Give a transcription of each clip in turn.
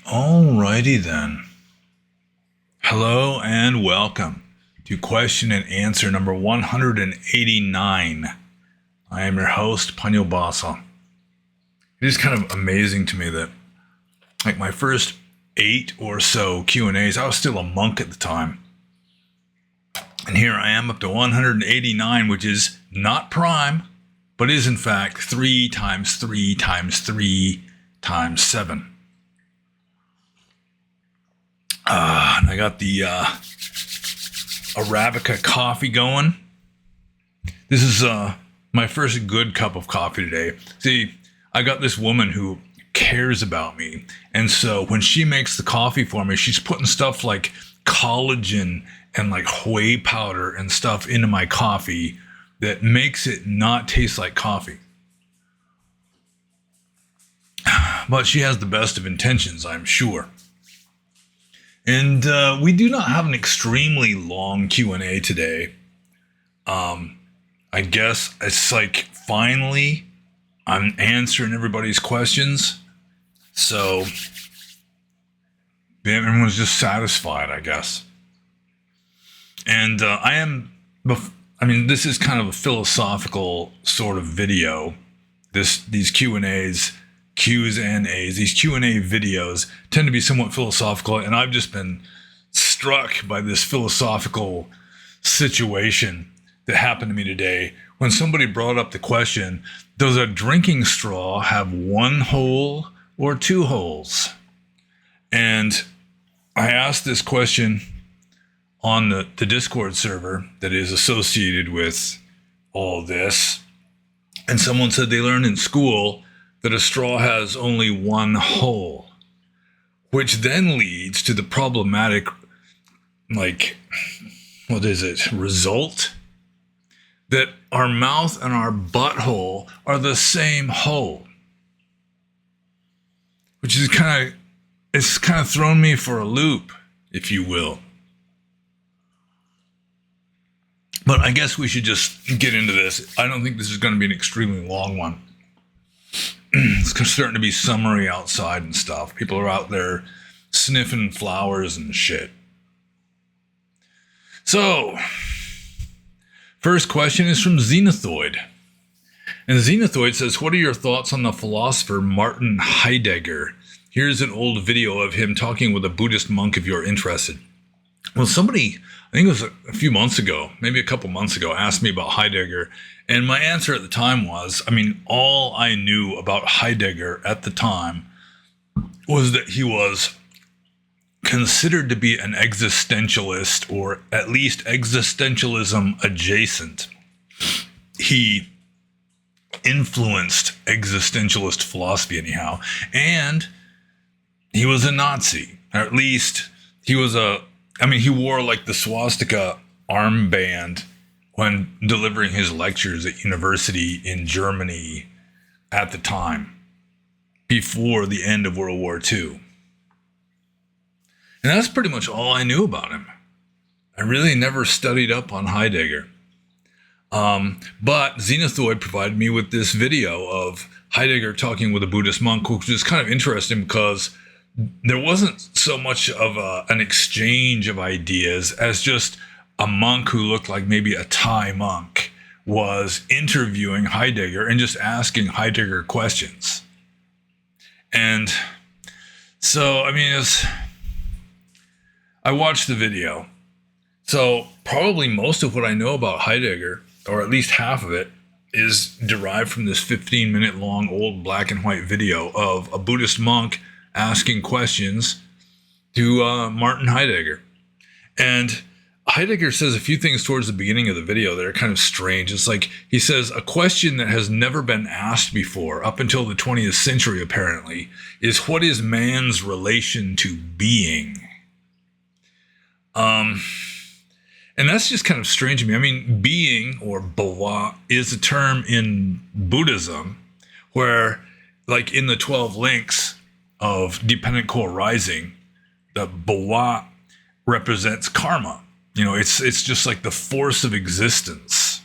Alrighty then. Hello and welcome to question and answer number 189. I am your host, pannobhasa. It is kind of amazing to me that like my first 8 or so Q&As, I was still a monk at the time. And here I am up to 189, which is not prime, but is in fact 3 times 3 times 3 times 7. And I got the Arabica coffee going. This is my first good cup of coffee today. See, I got this woman who cares about me. And so when she makes the coffee for me, she's putting stuff like collagen and like whey powder and stuff into my coffee that makes it not taste like coffee. But she has the best of intentions, I'm sure. And we do not have an extremely long Q&A today. I guess it's like finally I'm answering everybody's questions. So everyone's just satisfied, I guess. And this is kind of a philosophical sort of video. These Q&As, Q's and A's, these Q&A videos tend to be somewhat philosophical, and I've just been struck by this philosophical situation that happened to me today when somebody brought up the question, does a drinking straw have 1 hole or 2 holes? And I asked this question on the Discord server that is associated with all this, and someone said they learned in school that a straw has only 1 hole, which then leads to the problematic, result that our mouth and our butthole are the same hole, which is kind of thrown me for a loop, if you will. But I guess we should just get into this. I don't think this is going to be an extremely long one. It's starting to be summery outside and stuff. People are out there sniffing flowers and shit. So, first question is from Xenothoid. And Xenothoid says, what are your thoughts on the philosopher Martin Heidegger? Here's an old video of him talking with a Buddhist monk if you're interested. Well, somebody, I think it was a few months ago, maybe a couple months ago, asked me about Heidegger. And my answer at the time was, all I knew about Heidegger at the time was that he was considered to be an existentialist, or at least existentialism adjacent. He influenced existentialist philosophy anyhow. And he was a Nazi, or at least he was he wore like the swastika armband when delivering his lectures at university in Germany at the time, before the end of World War II. And that's pretty much all I knew about him. I really never studied up on Heidegger. But Xenothoid provided me with this video of Heidegger talking with a Buddhist monk, which is kind of interesting because there wasn't so much of an exchange of ideas as just a monk who looked like maybe a Thai monk was interviewing Heidegger and just asking Heidegger questions. And so, I watched the video. So probably most of what I know about Heidegger, or at least half of it, is derived from this 15-minute long old black and white video of a Buddhist monk asking questions to Martin Heidegger. And Heidegger says a few things towards the beginning of the video that are kind of strange. It's like he says a question that has never been asked before, up until the 20th century apparently, is what is man's relation to being? And that's just kind of strange to me. Being, or bhava, is a term in Buddhism where, like in the 12 links of dependent co-arising, the bhava represents karma. It's just like the force of existence,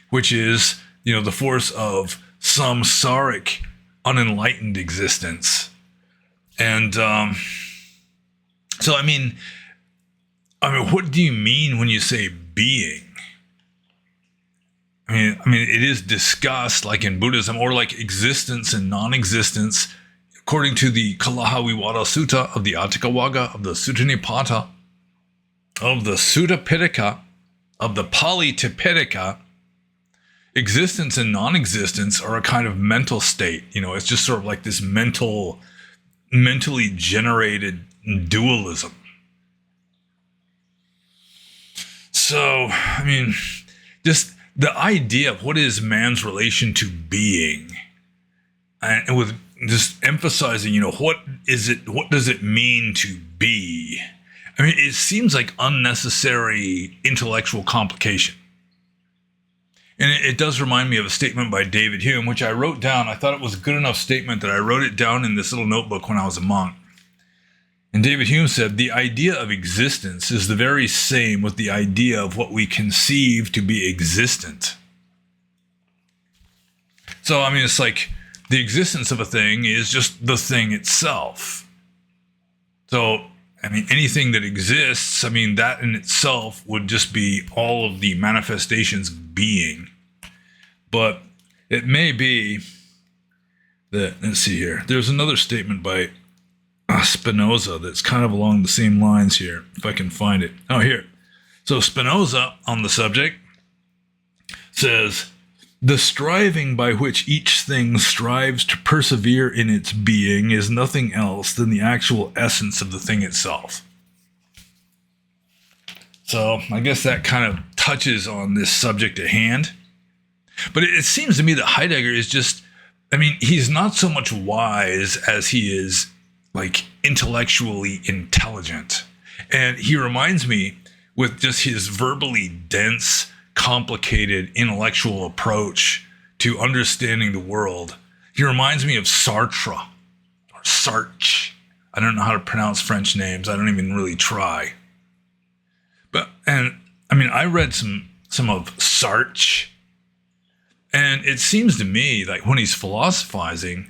which is, the force of samsaric, unenlightened existence. And so, I mean, what do you mean when you say being? I mean, it is discussed like in Buddhism, or like existence and non-existence, according to the Kalahawiwada Sutta of the Atthakavagga, of the Sutta Nipata, of the Sutta Pitaka, of the Pali Tipitaka. Existence and non-existence are a kind of mental state. It's just sort of like this mentally generated dualism. So, I mean, just the idea of what is man's relation to being, and with just emphasizing, what does it mean to be? I mean, it seems like unnecessary intellectual complication. And it does remind me of a statement by David Hume, which I wrote down. I thought it was a good enough statement that I wrote it down in this little notebook when I was a monk. And David Hume said, the idea of existence is the very same with the idea of what we conceive to be existent. So, I mean, it's like the existence of a thing is just the thing itself. So, I mean, anything that exists, I mean, that in itself would just be all of the manifestations of being. But it may be that, let's see here, there's another statement by Spinoza that's kind of along the same lines here, if I can find it. Oh, here. So Spinoza on the subject says, the striving by which each thing strives to persevere in its being is nothing else than the actual essence of the thing itself. So I guess that kind of touches on this subject at hand. But it seems to me that Heidegger is just, I mean, he's not so much wise as he is like intellectually intelligent. And he reminds me with just his verbally dense, complicated intellectual approach to understanding the world. He reminds me of Sartre or Sartre. I don't know how to pronounce French names. I don't even really try. I read some of Sartre, and it seems to me like when he's philosophizing,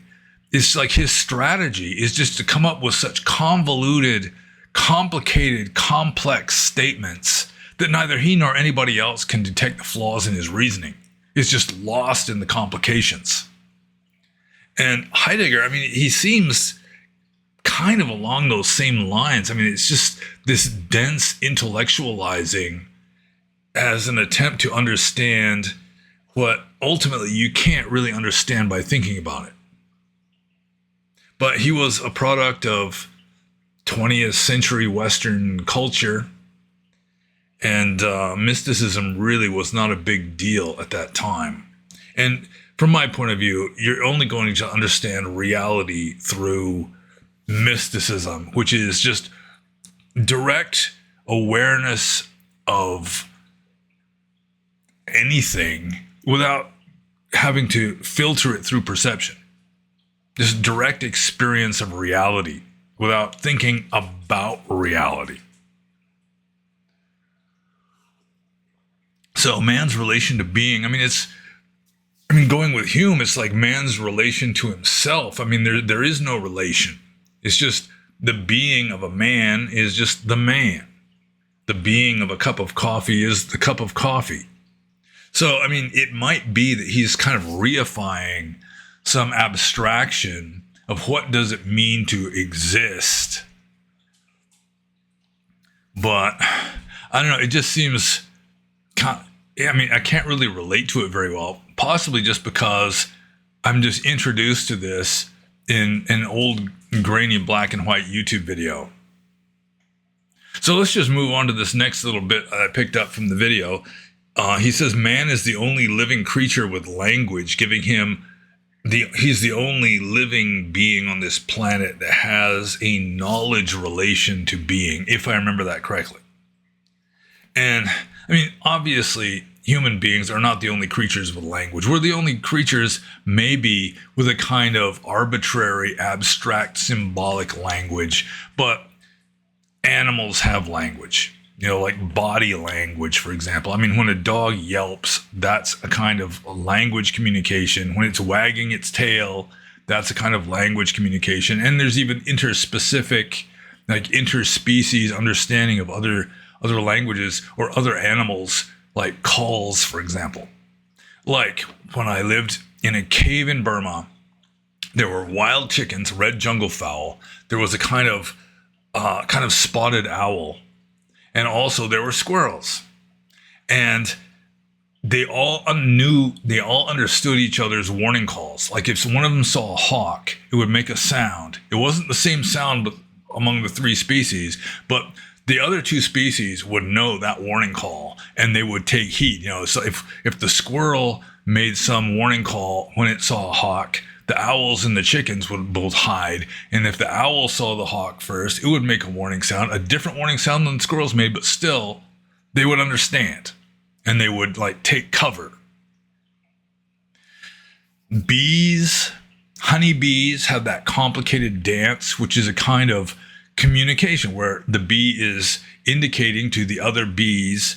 it's like his strategy is just to come up with such convoluted, complicated, complex statements that neither he nor anybody else can detect the flaws in his reasoning. It's just lost in the complications. And Heidegger, I mean, he seems kind of along those same lines. I mean, it's just this dense intellectualizing as an attempt to understand what ultimately you can't really understand by thinking about it. But he was a product of 20th century Western culture, and mysticism really was not a big deal at that time. And from my point of view, you're only going to understand reality through mysticism, which is just direct awareness of anything without having to filter it through perception. This direct experience of reality without thinking about reality. So man's relation to being, going with Hume, it's like man's relation to himself. I mean, there is no relation. It's just the being of a man is just the man. The being of a cup of coffee is the cup of coffee. So, I mean, it might be that he's kind of reifying some abstraction of what does it mean to exist. But, I don't know, it just seems, I can't really relate to it very well, possibly just because I'm just introduced to this in an old grainy black and white YouTube video. So let's just move on to this next little bit I picked up from the video. He says man is the only living creature with language, giving him he's the only living being on this planet that has a knowledge relation to being, if I remember that correctly. And I mean, obviously, human beings are not the only creatures with language. We're the only creatures, maybe, with a kind of arbitrary, abstract, symbolic language. But animals have language, like body language, for example. I mean, when a dog yelps, that's a kind of language communication. When it's wagging its tail, That's a kind of language communication. And there's even interspecific, like interspecies understanding of other languages or other animals, like calls, for example. Like when I lived in a cave in Burma, there were wild chickens, red jungle fowl. There was a kind of spotted owl, and also there were squirrels. And they all understood each other's warning calls. Like if one of them saw a hawk, it would make a sound. It wasn't the same sound among the three species, but the other two species would know that warning call and they would take heed. So if the squirrel made some warning call when it saw a hawk, the owls and the chickens would both hide. And if the owl saw the hawk first, it would make a warning sound, a different warning sound than the squirrels made, but still they would understand and they would like take cover. Honeybees have that complicated dance, which is a kind of communication where the bee is indicating to the other bees,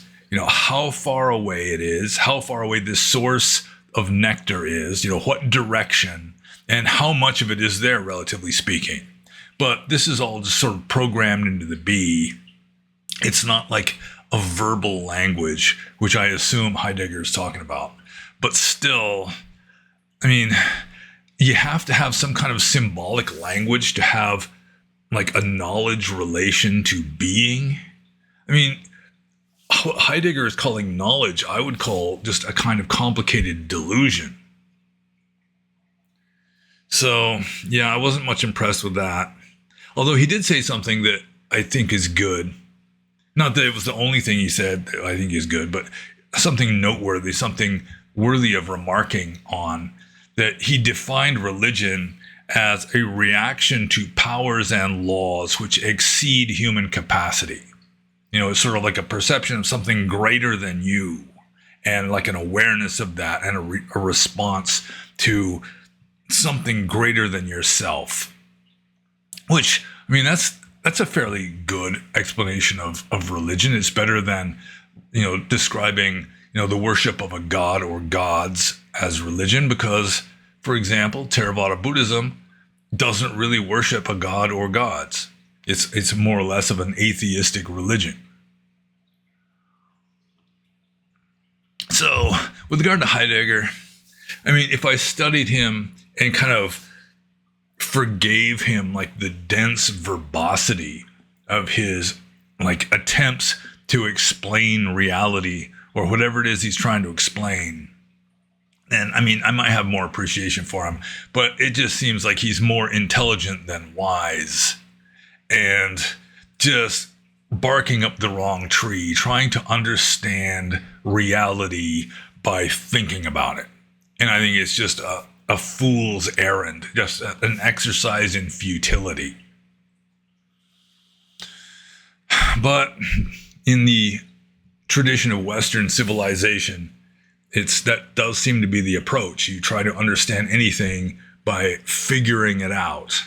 how far away it is, how far away this source of nectar is, what direction, and how much of it is there, relatively speaking. But this is all just sort of programmed into the bee. It's not like a verbal language, which I assume Heidegger is talking about. But still, you have to have some kind of symbolic language to have like a knowledge relation to being. What Heidegger is calling knowledge, I would call just a kind of complicated delusion. So, yeah, I wasn't much impressed with that. Although he did say something that I think is good. Not that it was the only thing he said that I think is good, but something noteworthy, something worthy of remarking on, that he defined religion as a reaction to powers and laws which exceed human capacity. It's sort of like a perception of something greater than you, and like an awareness of that, and a response to something greater than yourself. Which, that's a fairly good explanation of religion. It's better than, describing, the worship of a god or gods as religion, because, for example, Theravada Buddhism doesn't really worship a god or gods. It's more or less of an atheistic religion. So, with regard to Heidegger, if I studied him and kind of forgave him like the dense verbosity of his like attempts to explain reality or whatever it is he's trying to explain, and I might have more appreciation for him, but it just seems like he's more intelligent than wise and just barking up the wrong tree, trying to understand reality by thinking about it. And I think it's just a fool's errand, just an exercise in futility. But in the tradition of Western civilization, that does seem to be the approach. You try to understand anything by figuring it out.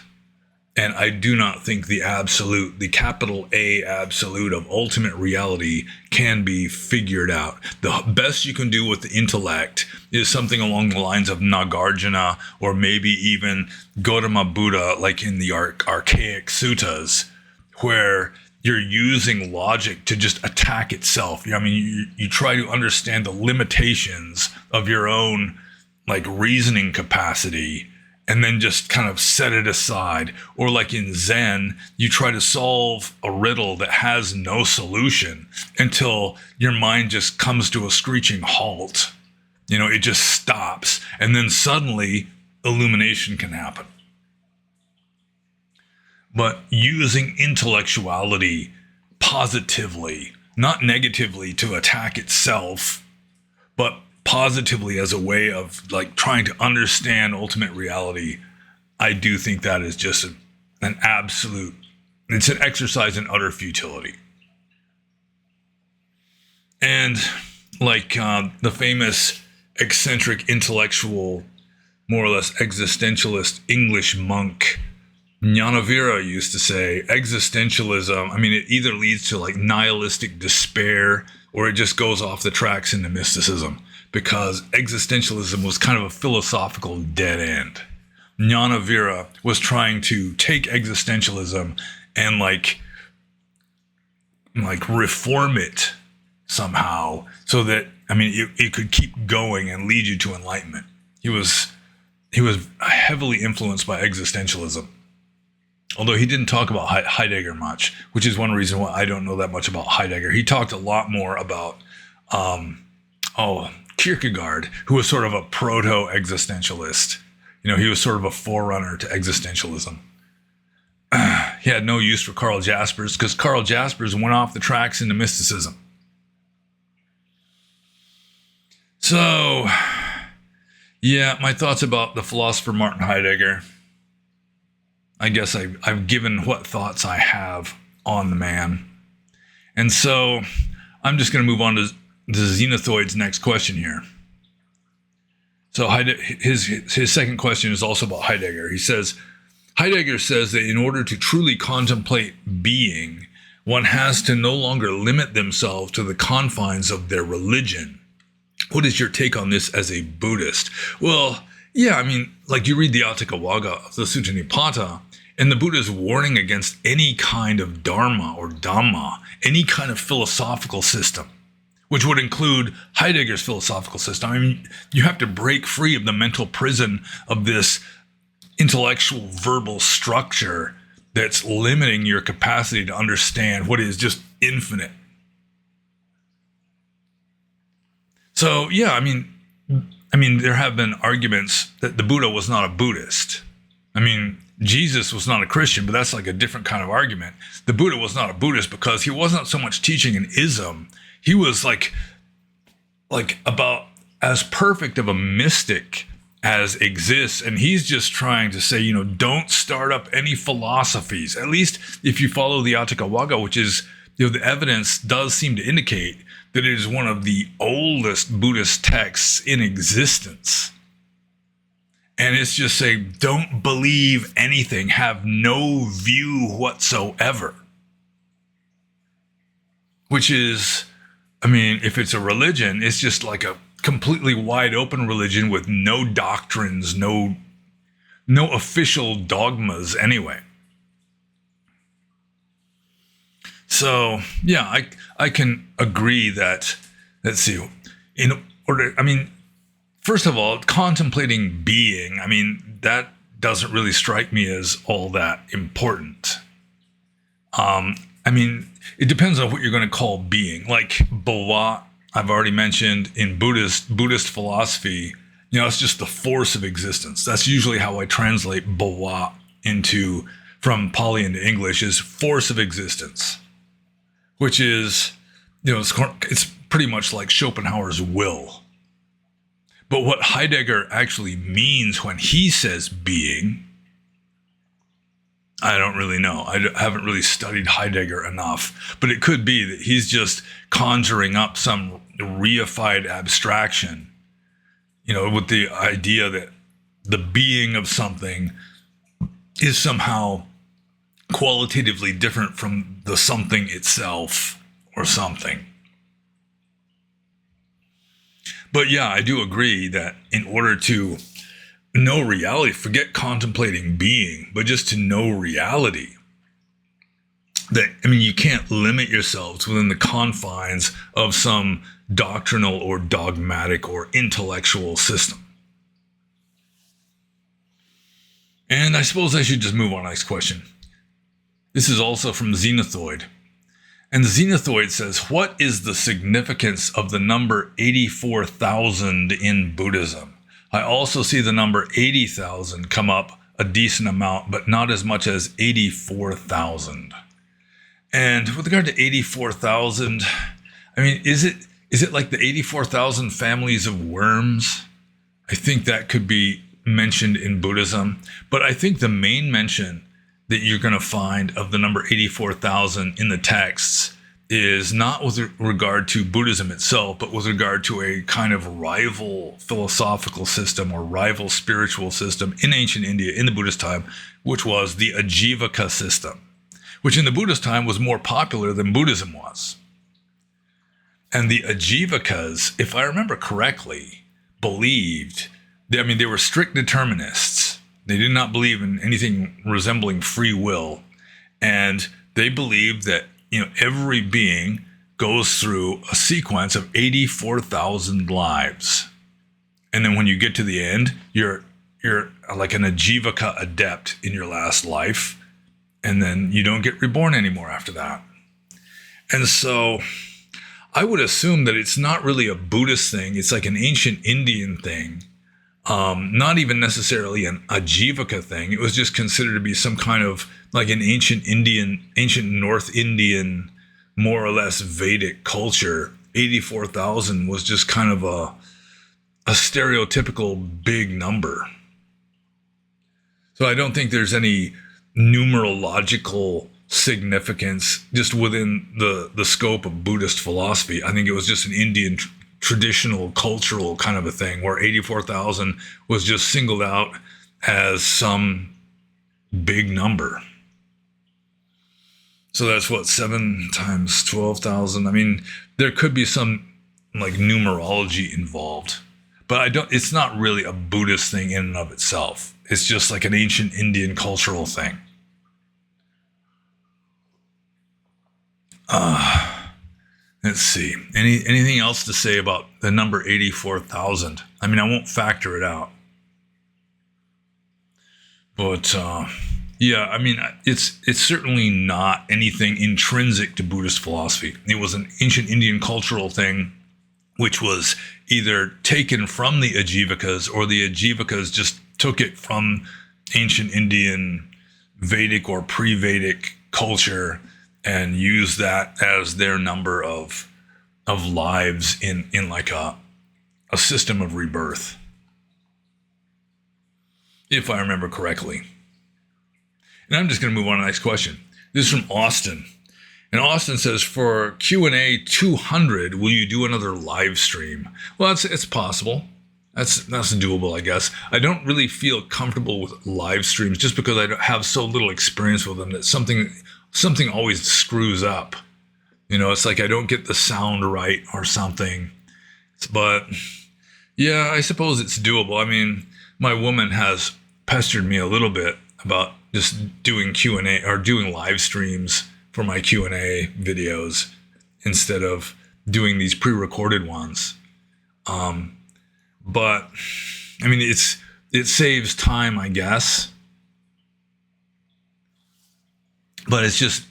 And I do not think the absolute, the capital A absolute of ultimate reality can be figured out. The best you can do with the intellect is something along the lines of Nagarjuna, or maybe even Gautama Buddha, like in the archaic suttas, where you're using logic to just attack itself. You try to understand the limitations of your own like reasoning capacity, and then just kind of set it aside. Or like in Zen, you try to solve a riddle that has no solution until your mind just comes to a screeching halt. It just stops, and then suddenly illumination can happen. But using intellectuality positively, not negatively to attack itself, but positively as a way of like trying to understand ultimate reality, I do think that is just an absolute, it's an exercise in utter futility. And like the famous eccentric intellectual, more or less existentialist English monk Jnanavira used to say, existentialism, it either leads to like nihilistic despair or it just goes off the tracks into mysticism, because existentialism was kind of a philosophical dead end. Jnanavira was trying to take existentialism and like reform it somehow so that, it could keep going and lead you to enlightenment. He was heavily influenced by existentialism. Although he didn't talk about Heidegger much, which is one reason why I don't know that much about Heidegger. He talked a lot more about Kierkegaard, who was sort of a proto-existentialist. He was sort of a forerunner to existentialism. He had no use for Karl Jaspers because Karl Jaspers went off the tracks into mysticism. So, yeah, my thoughts about the philosopher Martin Heidegger. I guess I've given what thoughts I have on the man. And so I'm just going to move on to Xenothoid's next question here. So his second question is also about Heidegger. Heidegger says that in order to truly contemplate being, one has to no longer limit themselves to the confines of their religion. What is your take on this as a Buddhist? Well, yeah, you read the Atthakavagga of the Sutta Nipata, and the Buddha is warning against any kind of dharma or dhamma, any kind of philosophical system, which would include Heidegger's philosophical system. You have to break free of the mental prison of this intellectual verbal structure that's limiting your capacity to understand what is just infinite. So, yeah, there have been arguments that the Buddha was not a Buddhist. Jesus was not a Christian, but that's like a different kind of argument. The Buddha was not a Buddhist because he wasn't so much teaching an ism. He was like about as perfect of a mystic as exists. And he's just trying to say, don't start up any philosophies. At least if you follow the Atthakavagga, which is, the evidence does seem to indicate that it is one of the oldest Buddhist texts in existence. And it's just saying, don't believe anything, have no view whatsoever. Which is, if it's a religion, it's just like a completely wide open religion with no doctrines, no official dogmas anyway. So, yeah, I can agree that, let's see, first of all, contemplating being, that doesn't really strike me as all that important. It depends on what you're going to call being. Like Bhavat, I've already mentioned in Buddhist philosophy, it's just the force of existence. That's usually how I translate Bhavat from Pali into English, is force of existence, which is, it's pretty much like Schopenhauer's will. But what Heidegger actually means when he says being, I don't really know. I haven't really studied Heidegger enough, but it could be that he's just conjuring up some reified abstraction, with the idea that the being of something is somehow qualitatively different from the something itself or something. But yeah, I do agree that in order to know reality, forget contemplating being, but just to know reality, that, you can't limit yourselves within the confines of some doctrinal or dogmatic or intellectual system. And I suppose I should just move on to the next question. This is also from Xenothoid. And Xenothoid says, what is the significance of the number 84,000 in Buddhism? I also see the number 80,000 come up a decent amount, but not as much as 84,000. And with regard to 84,000, is it like the 84,000 families of worms? I think that could be mentioned in Buddhism, but I think the main mention that you're going to find of the number 84,000 in the texts is not with regard to Buddhism itself, but with regard to a kind of rival philosophical system or rival spiritual system in ancient India in the Buddhist time, which was the Ajivaka system, which in the Buddhist time was more popular than Buddhism was. And the Ajivakas, if I remember correctly, believed, they were strict determinists. They did not believe in anything resembling free will. And they believed that, every being goes through a sequence of 84,000 lives. And then when you get to the end, you're like an ajivaka adept in your last life. And then you don't get reborn anymore after that. And so I would assume that it's not really a Buddhist thing. It's like an ancient Indian thing. Not even necessarily an ajivaka thing. It was just considered to be some kind of like an ancient North Indian, more or less Vedic culture. 84,000 was just kind of a stereotypical big number. So I don't think there's any numerological significance just within the scope of Buddhist philosophy. I think it was just an Indian traditional cultural kind of a thing where 84,000 was just singled out as some big number. So that's what, 7 times 12,000. I mean, there could be some like numerology involved, but it's not really a Buddhist thing in and of itself. It's just like an ancient Indian cultural thing. Let's see. Anything else to say about the number 84,000? I mean, I won't factor it out. But yeah, I mean, it's certainly not anything intrinsic to Buddhist philosophy. It was an ancient Indian cultural thing, which was either taken from the Ajivakas or the Ajivakas just took it from ancient Indian Vedic or pre-Vedic culture and use that as their number of lives in like a system of rebirth, if I remember correctly. And I'm just going to move on to the next question. This is from Austin. And Austin says, for Q&A 200, will you do another live stream? Well, it's possible. That's doable, I guess. I don't really feel comfortable with live streams just because I have so little experience with them that something always screws up. It's like I don't get the sound right or something. But yeah, I suppose it's doable. I mean, my woman has pestered me a little bit about just doing Q&A or doing live streams for my Q&A videos instead of doing these pre-recorded ones. But I mean, it saves time, I guess. But it's just,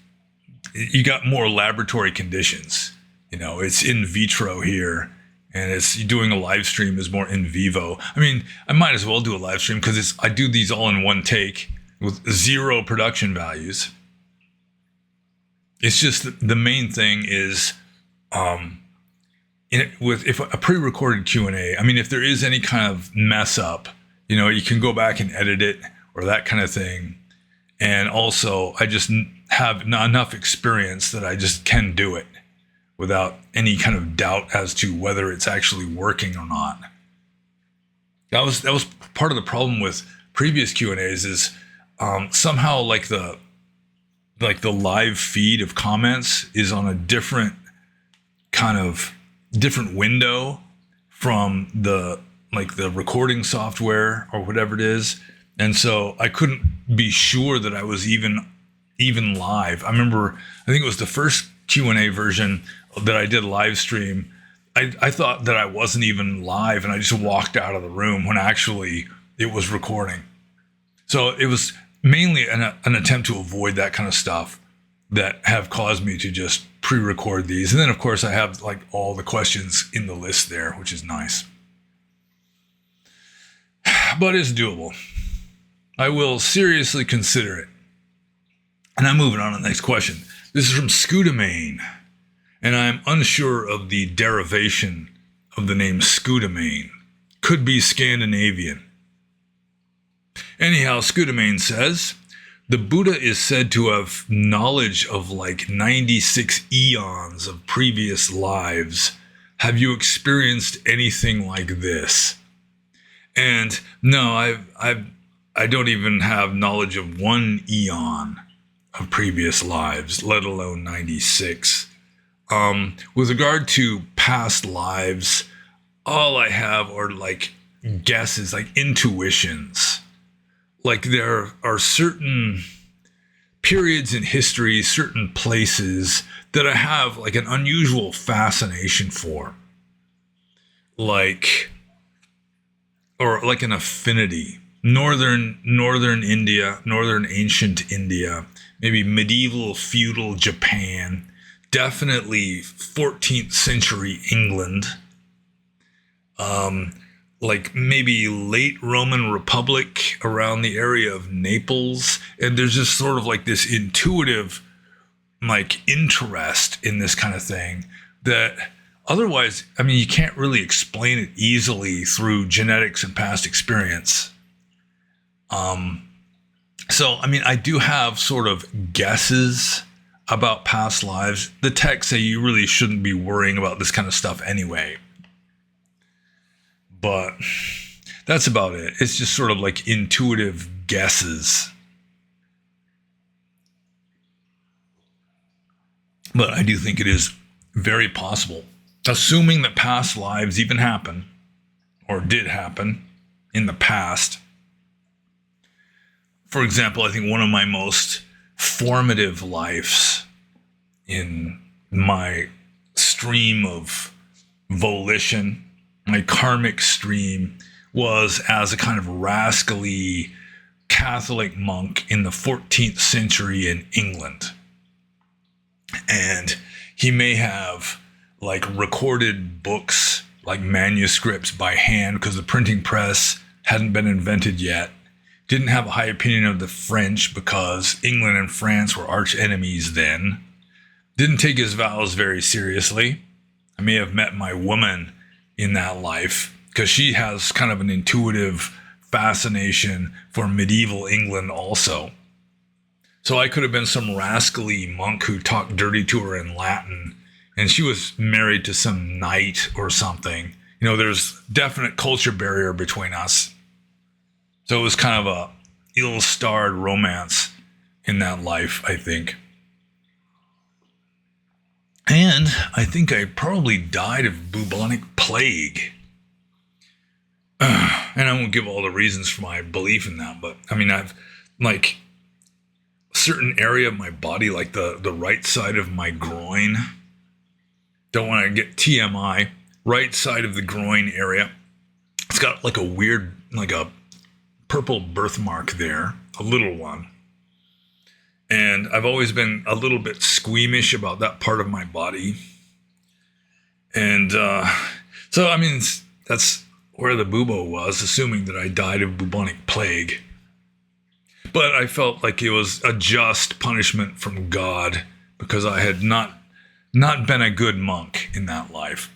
you got more laboratory conditions. It's in vitro here, and it's doing a live stream is more in vivo. I mean, I might as well do a live stream because I do these all in one take with 0 production values. It's just the main thing is, if a pre-recorded Q&A, I mean, if there is any kind of mess up, you can go back and edit it or that kind of thing. And also, I just have not enough experience that I just can do it without any kind of doubt as to whether it's actually working or not. That was part of the problem with previous Q&As is somehow like the live feed of comments is on a different window from the recording software or whatever it is. And so I couldn't be sure that I was even live. I remember, I think it was the first Q&A version that I did live stream. I thought that I wasn't even live and I just walked out of the room when actually it was recording. So it was mainly an attempt to avoid that kind of stuff that have caused me to just pre-record these. And then of course I have like all the questions in the list there, which is nice. But it's doable. I will seriously consider it. And I'm moving on to the next question. This is from Scudamane. And I'm unsure of the derivation of the name Scudamane. Could be Scandinavian. Anyhow, Scudamane says, the Buddha is said to have knowledge of like 96 eons of previous lives. Have you experienced anything like this? And no, I don't even have knowledge of 1 eon of previous lives, let alone 96. With regard to past lives, all I have are like guesses, like intuitions. like there are certain periods in history, certain places that I have like an unusual fascination for, like, or like an affinity. Northern India, northern ancient India, maybe medieval feudal Japan, definitely 14th century England, like maybe late Roman Republic around the area of Naples. And there's just sort of like this intuitive like interest in this kind of thing that otherwise, I mean, you can't really explain it easily through genetics and past experience. So, I mean, I do have sort of guesses about past lives. The texts say you really shouldn't be worrying about this kind of stuff anyway. But that's about it. It's just sort of like intuitive guesses. But I do think it is very possible, assuming that past lives even happen, or did happen in the past. For example, I think one of my most formative lives in my stream of volition, my karmic stream, was as a kind of rascally Catholic monk in the 14th century in England. And he may have like recorded books, like manuscripts by hand, because the printing press hadn't been invented yet. Didn't have a high opinion of the French because England and France were arch enemies then. Didn't take his vows very seriously. I may have met my woman in that life because she has kind of an intuitive fascination for medieval England also. So I could have been some rascally monk who talked dirty to her in Latin, and she was married to some knight or something. You know, there's definite culture barrier between us. So it was kind of a ill-starred romance in that life, I think. And I think I probably died of bubonic plague. And I won't give all the reasons for my belief in that, but I mean, I've like a certain area of my body, like the right side of my groin. Don't want to get TMI. Right side of the groin area. It's got like a weird, like a purple birthmark there, a little one. And I've always been a little bit squeamish about that part of my body. And so, I mean, that's where the bubo was, assuming that I died of bubonic plague. But I felt like it was a just punishment from God because I had not been a good monk in that life.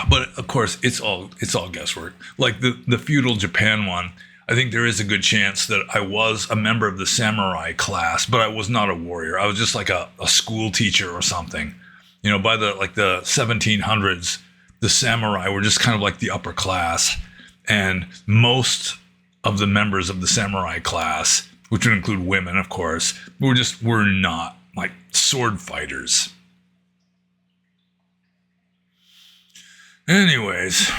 But of course, it's all guesswork. Like the feudal Japan one, I think there is a good chance that I was a member of the samurai class, but I was not a warrior. I was just like a school teacher or something. You know, by the 1700s, the samurai were just kind of like the upper class, and most of the members of the samurai class, which would include women, of course, were not like sword fighters. Anyways,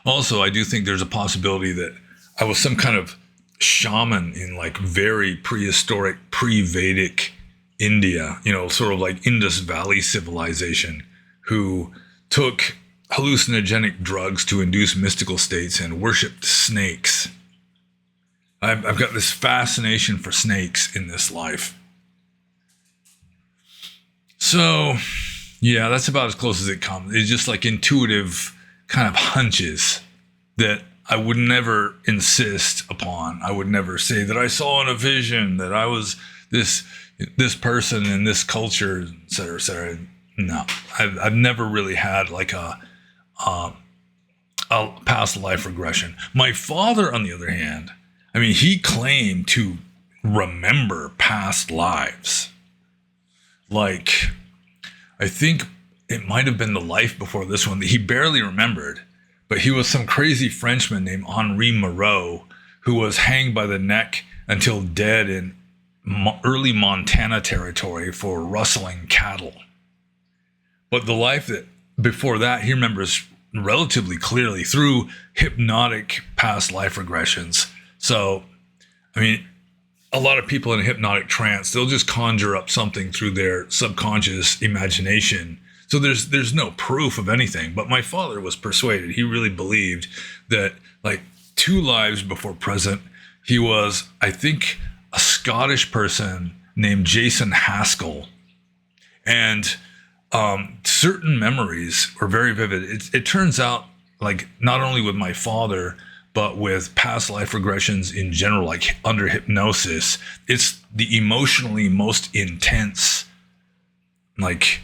also, I do think there's a possibility that I was some kind of shaman in like very prehistoric, pre-Vedic India, you know, sort of like Indus Valley civilization, who took hallucinogenic drugs to induce mystical states and worshipped snakes. I've got this fascination for snakes in this life. So, yeah, that's about as close as it comes. It's just like intuitive kind of hunches that I would never insist upon. I would never say that I saw in a vision that I was this person in this culture, et cetera, et cetera. No, I've never really had like a past life regression. My father, on the other hand, I mean, he claimed to remember past lives. Like, I think it might have been the life before this one that he barely remembered, but he was some crazy Frenchman named Henri Moreau who was hanged by the neck until dead in early Montana territory for rustling cattle. But the life that before that he remembers relatively clearly through hypnotic past life regressions. So, I mean, a lot of people in a hypnotic trance, they'll just conjure up something through their subconscious imagination. So there's no proof of anything. But my father was persuaded. He really believed that, like, 2 lives before present, he was, I think, a Scottish person named Jason Haskell. And certain memories were very vivid. It turns out, like, not only with my father, but with past life regressions in general, like under hypnosis, it's the emotionally most intense, like,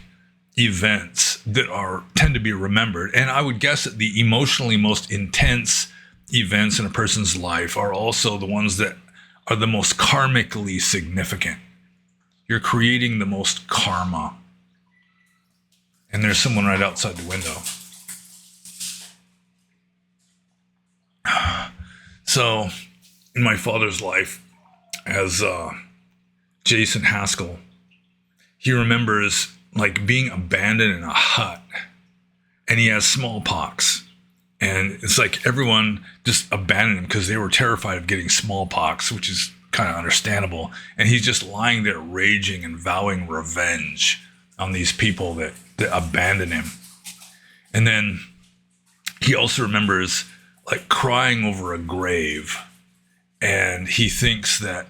events that tend to be remembered. And I would guess that the emotionally most intense events in a person's life are also the ones that are the most karmically significant. You're creating the most karma. And there's someone right outside the window. So, in my father's life, as Jason Haskell, he remembers, like, being abandoned in a hut, and he has smallpox. And it's like everyone just abandoned him because they were terrified of getting smallpox, which is kind of understandable. And he's just lying there raging and vowing revenge on these people that abandoned him. And then he also remembers, like, crying over a grave, and he thinks that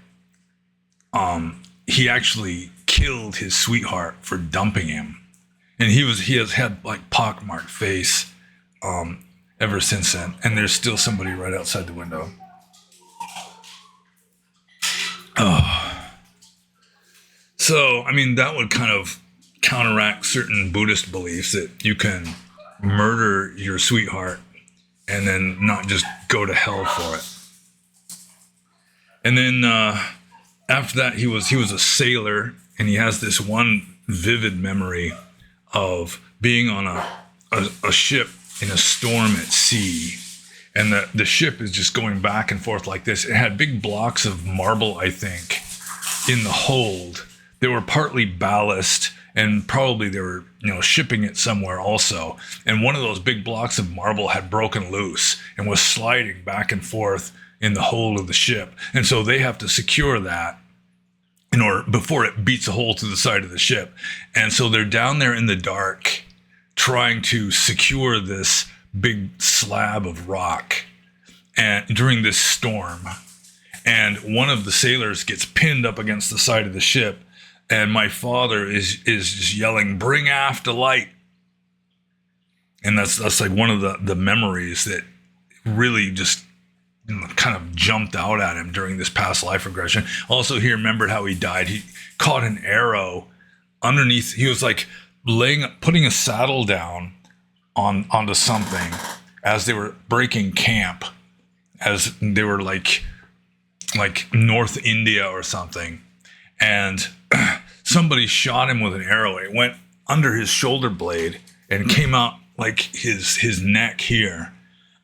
he actually killed his sweetheart for dumping him, and he has had, like, pockmarked face ever since then. And there's still somebody right outside the window. Oh, so I mean, that would kind of counteract certain Buddhist beliefs that you can murder your sweetheart and then not just go to hell for it. And then after that, he was a sailor, and he has this one vivid memory of being on a ship in a storm at sea. And the ship is just going back and forth like this. It had big blocks of marble, I think, in the hold. They were partly ballast, and probably they were, shipping it somewhere also. And one of those big blocks of marble had broken loose and was sliding back and forth in the hold of the ship. And so they have to secure that before it beats a hole through the side of the ship. And so they're down there in the dark trying to secure this big slab of rock and during this storm. And one of the sailors gets pinned up against the side of the ship. And my father is just yelling, "Bring aft a light." And that's like one of the memories that really just kind of jumped out at him during this past life regression. Also, he remembered how he died. He caught an arrow underneath. He was like putting a saddle down onto something as they were breaking camp, as they were like North India or something. And somebody shot him with an arrow. It went under his shoulder blade and came out like his neck here.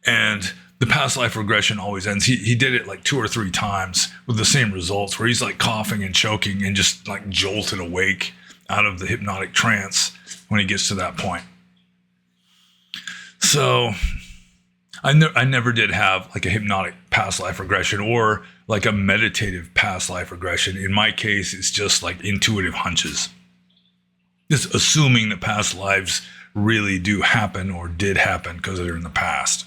And the past life regression always ends. He did it like 2 or 3 times with the same results, where he's like coughing and choking and just like jolted awake out of the hypnotic trance when he gets to that point. So I never did have like a hypnotic past life regression or like a meditative past life regression. In my case, it's just like intuitive hunches. Just assuming that past lives really do happen or did happen because they're in the past.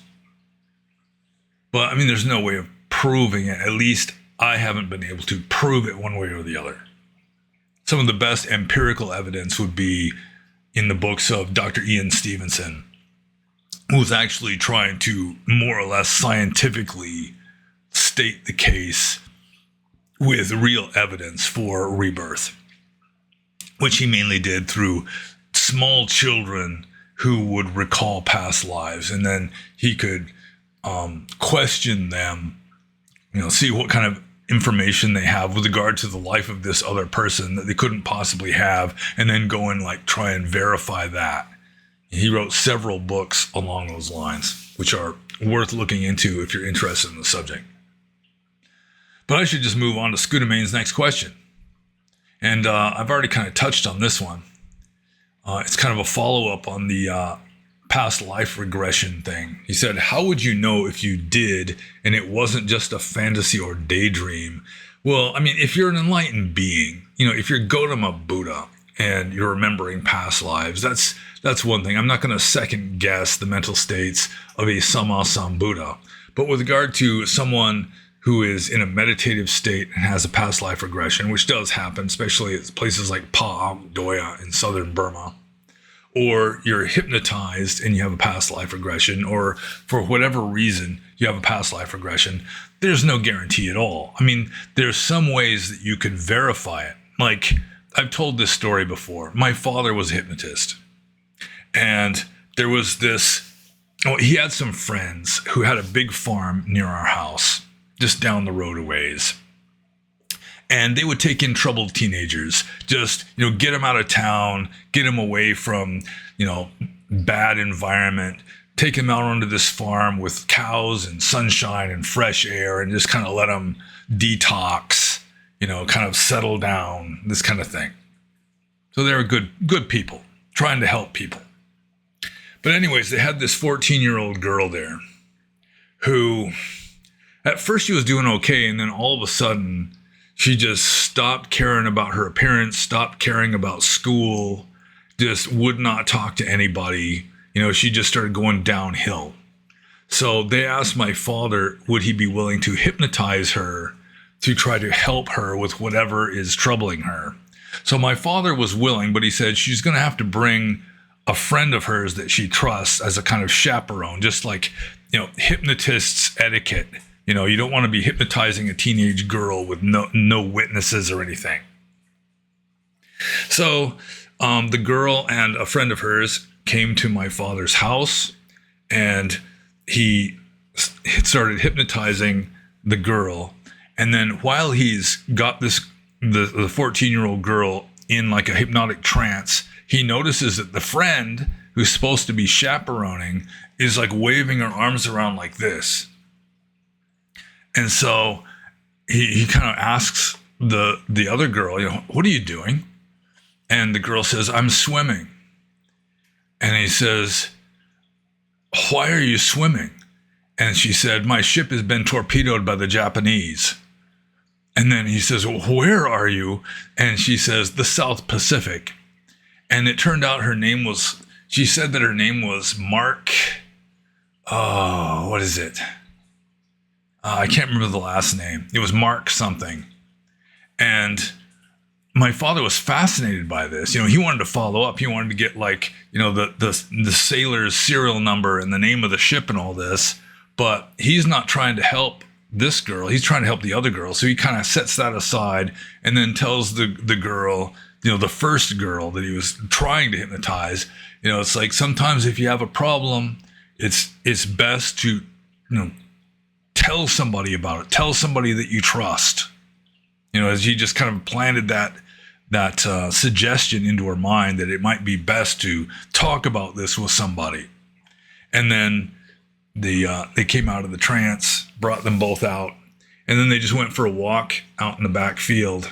But I mean, there's no way of proving it. At least I haven't been able to prove it one way or the other. Some of the best empirical evidence would be in the books of Dr. Ian Stevenson, who's actually trying to more or less scientifically state the case with real evidence for rebirth, which he mainly did through small children who would recall past lives, and then he could question them, see what kind of information they have with regard to the life of this other person that they couldn't possibly have, and then go and like try and verify that. He wrote several books along those lines, which are worth looking into if you're interested in the subject. But I should just move on to Scudamane's next question. And I've already kind of touched on this one. It's kind of a follow-up on the past life regression thing. He said, how would you know if you did and it wasn't just a fantasy or daydream? Well, I mean, if you're an enlightened being, if you're Gautama Buddha and you're remembering past lives, that's one thing. I'm not going to second guess the mental states of a Sambuddha. But with regard to someone who is in a meditative state and has a past life regression, which does happen, especially at places like Doya in southern Burma, or you're hypnotized and you have a past life regression, or for whatever reason you have a past life regression, there's no guarantee at all. I mean, there's some ways that you can verify it. Like, I've told this story before. My father was a hypnotist. And there was he had some friends who had a big farm near our house, just down the road a ways. And they would take in troubled teenagers, just, get them out of town, get them away from, bad environment, take them out onto this farm with cows and sunshine and fresh air and just kind of let them detox, kind of settle down, this kind of thing. So they were good people, trying to help people. But anyways, they had this 14-year-old girl there who, at first she was doing okay, and then all of a sudden, she just stopped caring about her appearance, stopped caring about school, just would not talk to anybody. She just started going downhill. So they asked my father, would he be willing to hypnotize her to try to help her with whatever is troubling her? So my father was willing, but he said she's going to have to bring a friend of hers that she trusts as a kind of chaperone, just like, hypnotist's etiquette. You don't want to be hypnotizing a teenage girl with no witnesses or anything. So the girl and a friend of hers came to my father's house, and he started hypnotizing the girl. And then while he's got the 14-year-old girl in like a hypnotic trance, he notices that the friend who's supposed to be chaperoning is like waving her arms around like this. And so he kind of asks the other girl, what are you doing? And the girl says, I'm swimming. And he says, why are you swimming? And she said, my ship has been torpedoed by the Japanese. And then he says, well, where are you? And she says, the South Pacific. And it turned out she said that her name was Mark. Oh, what is it? I can't remember the last name. It was Mark something. And my father was fascinated by this. He wanted to follow up. He wanted to get the sailor's serial number and the name of the ship and all this. But he's not trying to help this girl. He's trying to help the other girl. So he kind of sets that aside and then tells the girl, the first girl that he was trying to hypnotize, it's like sometimes if you have a problem, it's best to, tell somebody about it. Tell somebody that you trust. As he just kind of planted that suggestion into her mind that it might be best to talk about this with somebody. And then they came out of the trance, brought them both out, and then they just went for a walk out in the back field.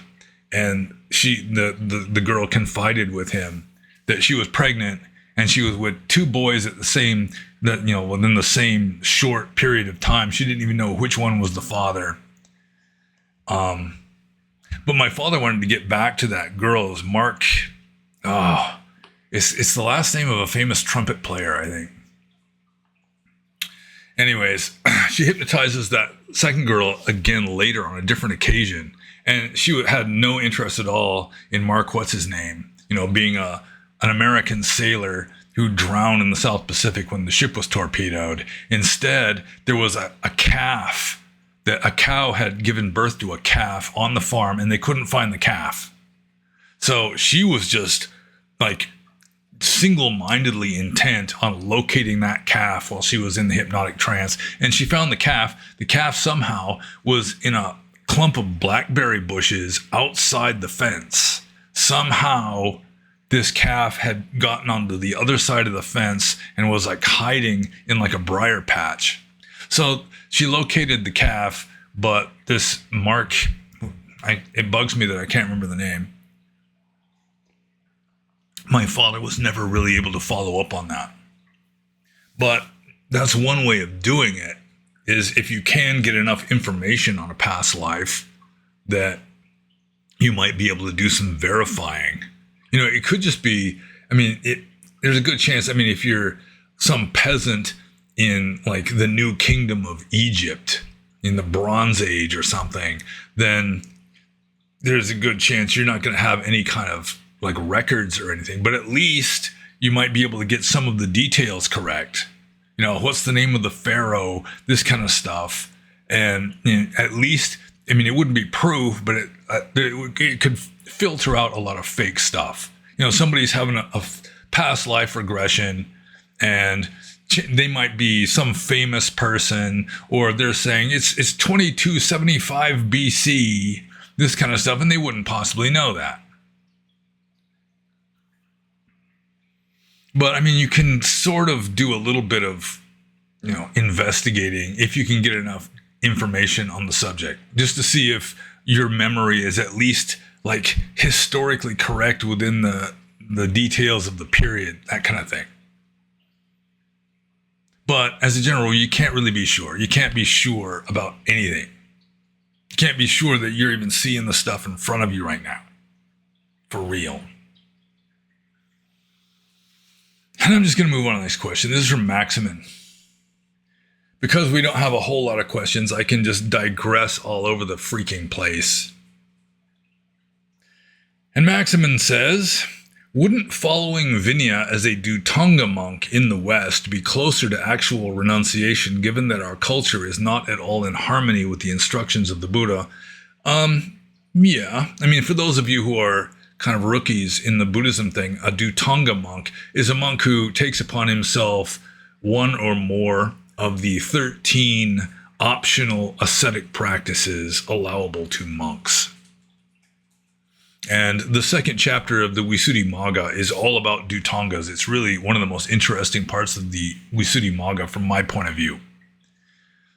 And the girl confided with him that she was pregnant, and she was with two boys within the same short period of time. She didn't even know which one was the father. But my father wanted to get back to that girl. It was Mark. Oh, it's the last name of a famous trumpet player, I think. Anyways, she hypnotizes that second girl again later on a different occasion. And she had no interest at all in Mark, what's his name, being an American sailor who drowned in the South Pacific when the ship was torpedoed. Instead, there was a calf, that a cow had given birth to a calf on the farm, and they couldn't find the calf. So she was just like single-mindedly intent on locating that calf while she was in the hypnotic trance. And she found the calf. The calf somehow was in a clump of blackberry bushes outside the fence. Somehow this calf had gotten onto the other side of the fence and was like hiding in like a briar patch. So she located the calf, but this Mark, it bugs me that I can't remember the name. My father was never really able to follow up on that. But that's one way of doing it, is if you can get enough information on a past life that you might be able to do some verifying. You know, it could just be, there's a good chance, if you're some peasant in like the New Kingdom of Egypt in the Bronze Age or something, then there's a good chance you're not going to have any kind of like records or anything, but at least you might be able to get some of the details correct. You know, what's the name of the pharaoh, this kind of stuff. And at least, it wouldn't be proof, but it could filter out a lot of fake stuff. You know, somebody's having a past life regression and they might be some famous person, or they're saying it's 2275 BC, this kind of stuff, and they wouldn't possibly know that. But you can sort of do a little bit of, investigating if you can get enough information on the subject, just to see if your memory is at least like historically correct within the details of the period, that kind of thing. But as a general, you can't really be sure. You can't be sure about anything. You can't be sure that you're even seeing the stuff in front of you right now. For real. And I'm just going to move on to the next question. This is from Maximin. Because we don't have a whole lot of questions, I can just digress all over the freaking place. And Maximin says, wouldn't following Vinaya as a Dhutanga monk in the West be closer to actual renunciation, given that our culture is not at all in harmony with the instructions of the Buddha? Yeah. For those of you who are kind of rookies in the Buddhism thing, a Dhutanga monk is a monk who takes upon himself one or more of the 13 optional ascetic practices allowable to monks. And the second chapter of the Visuddhimagga is all about Dhutangas. It's really one of the most interesting parts of the Visuddhimagga from my point of view.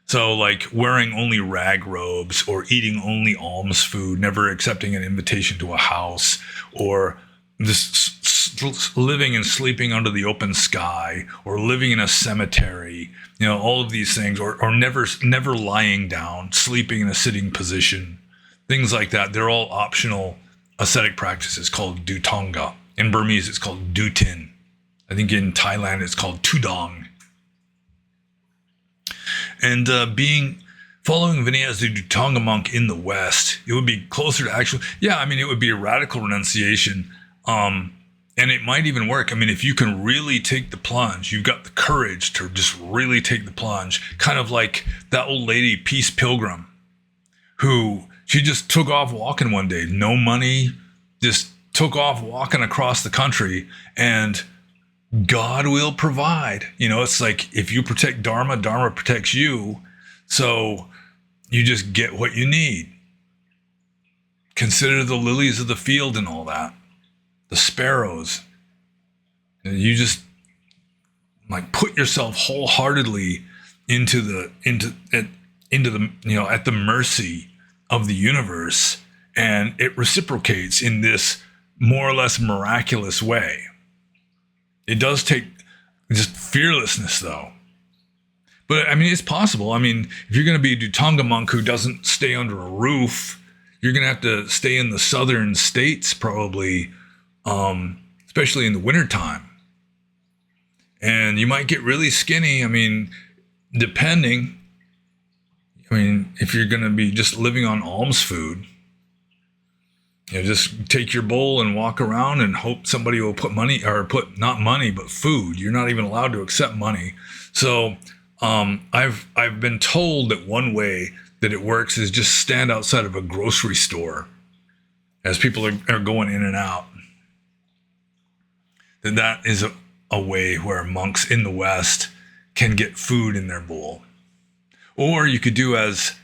So like wearing only rag robes, or eating only alms food, never accepting an invitation to a house, or just living and sleeping under the open sky, or living in a cemetery, all of these things, or never lying down, sleeping in a sitting position, things like that. They're all optional ascetic practices called Dhutanga. In Burmese, it's called Dhutin. I think in Thailand, it's called Tudong. And following Vinaya as a Dhutanga monk in the West, it would be closer to actual, it would be a radical renunciation. And it might even work. If you can really take the plunge, you've got the courage to just really take the plunge, kind of like that old lady, Peace Pilgrim, who she just took off walking one day, no money, just took off walking across the country, and God will provide. It's like if you protect Dharma, Dharma protects you. So you just get what you need. Consider the lilies of the field and all that. The sparrows. And you just like put yourself wholeheartedly into the at the mercy of the universe, and it reciprocates in this more or less miraculous way. It does take just fearlessness, though. But it's possible. If you're going to be a Dhutanga monk who doesn't stay under a roof, you're going to have to stay in the southern states probably, especially in the wintertime. And you might get really skinny. Depending. If you're going to be just living on alms food, just take your bowl and walk around and hope somebody will put money, or put not money, but food. You're not even allowed to accept money. So I've been told that one way that it works is just stand outside of a grocery store as people are going in and out. That is a way where monks in the West can get food in their bowl. Or you could do as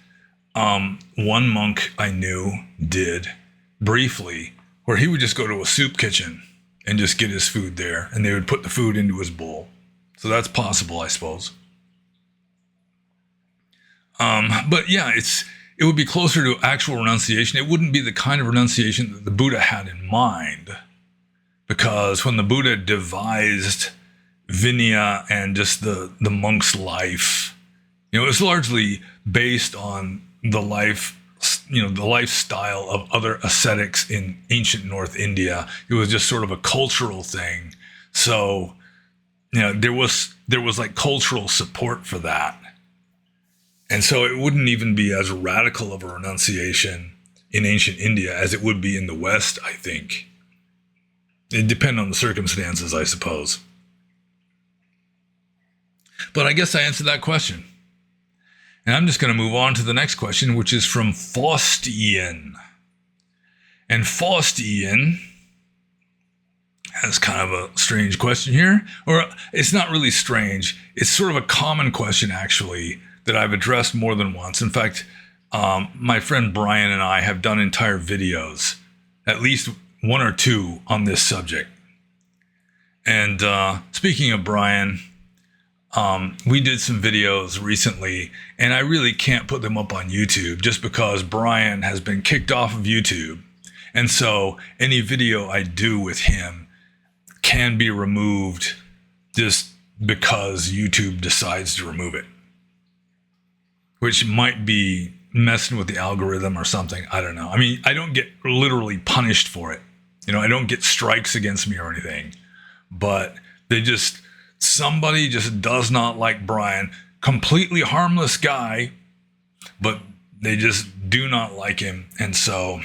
one monk I knew did briefly, where he would just go to a soup kitchen and just get his food there, and they would put the food into his bowl. So that's possible, I suppose. But yeah, it would be closer to actual renunciation. It wouldn't be the kind of renunciation that the Buddha had in mind, because when the Buddha devised Vinaya and just the monk's life. It was largely based on the life, the lifestyle of other ascetics in ancient North India. It was just sort of a cultural thing. So, there was like cultural support for that. And so it wouldn't even be as radical of a renunciation in ancient India as it would be in the West, I think. It depends on the circumstances, I suppose. But I guess I answered that question. And I'm just going to move on to the next question, which is from Faustian. And Faustian has kind of a strange question here. Or it's not really strange. It's sort of a common question, actually, that I've addressed more than once. In fact, my friend Brian and I have done entire videos, at least one or two, on this subject. And speaking of Brian, we did some videos recently, and I really can't put them up on YouTube just because Brian has been kicked off of YouTube. And so any video I do with him can be removed just because YouTube decides to remove it, which might be messing with the algorithm or something. I don't know. I mean, I don't get literally punished for it. I don't get strikes against me or anything, but somebody just does not like Brian. Completely harmless guy, but they just do not like him. And so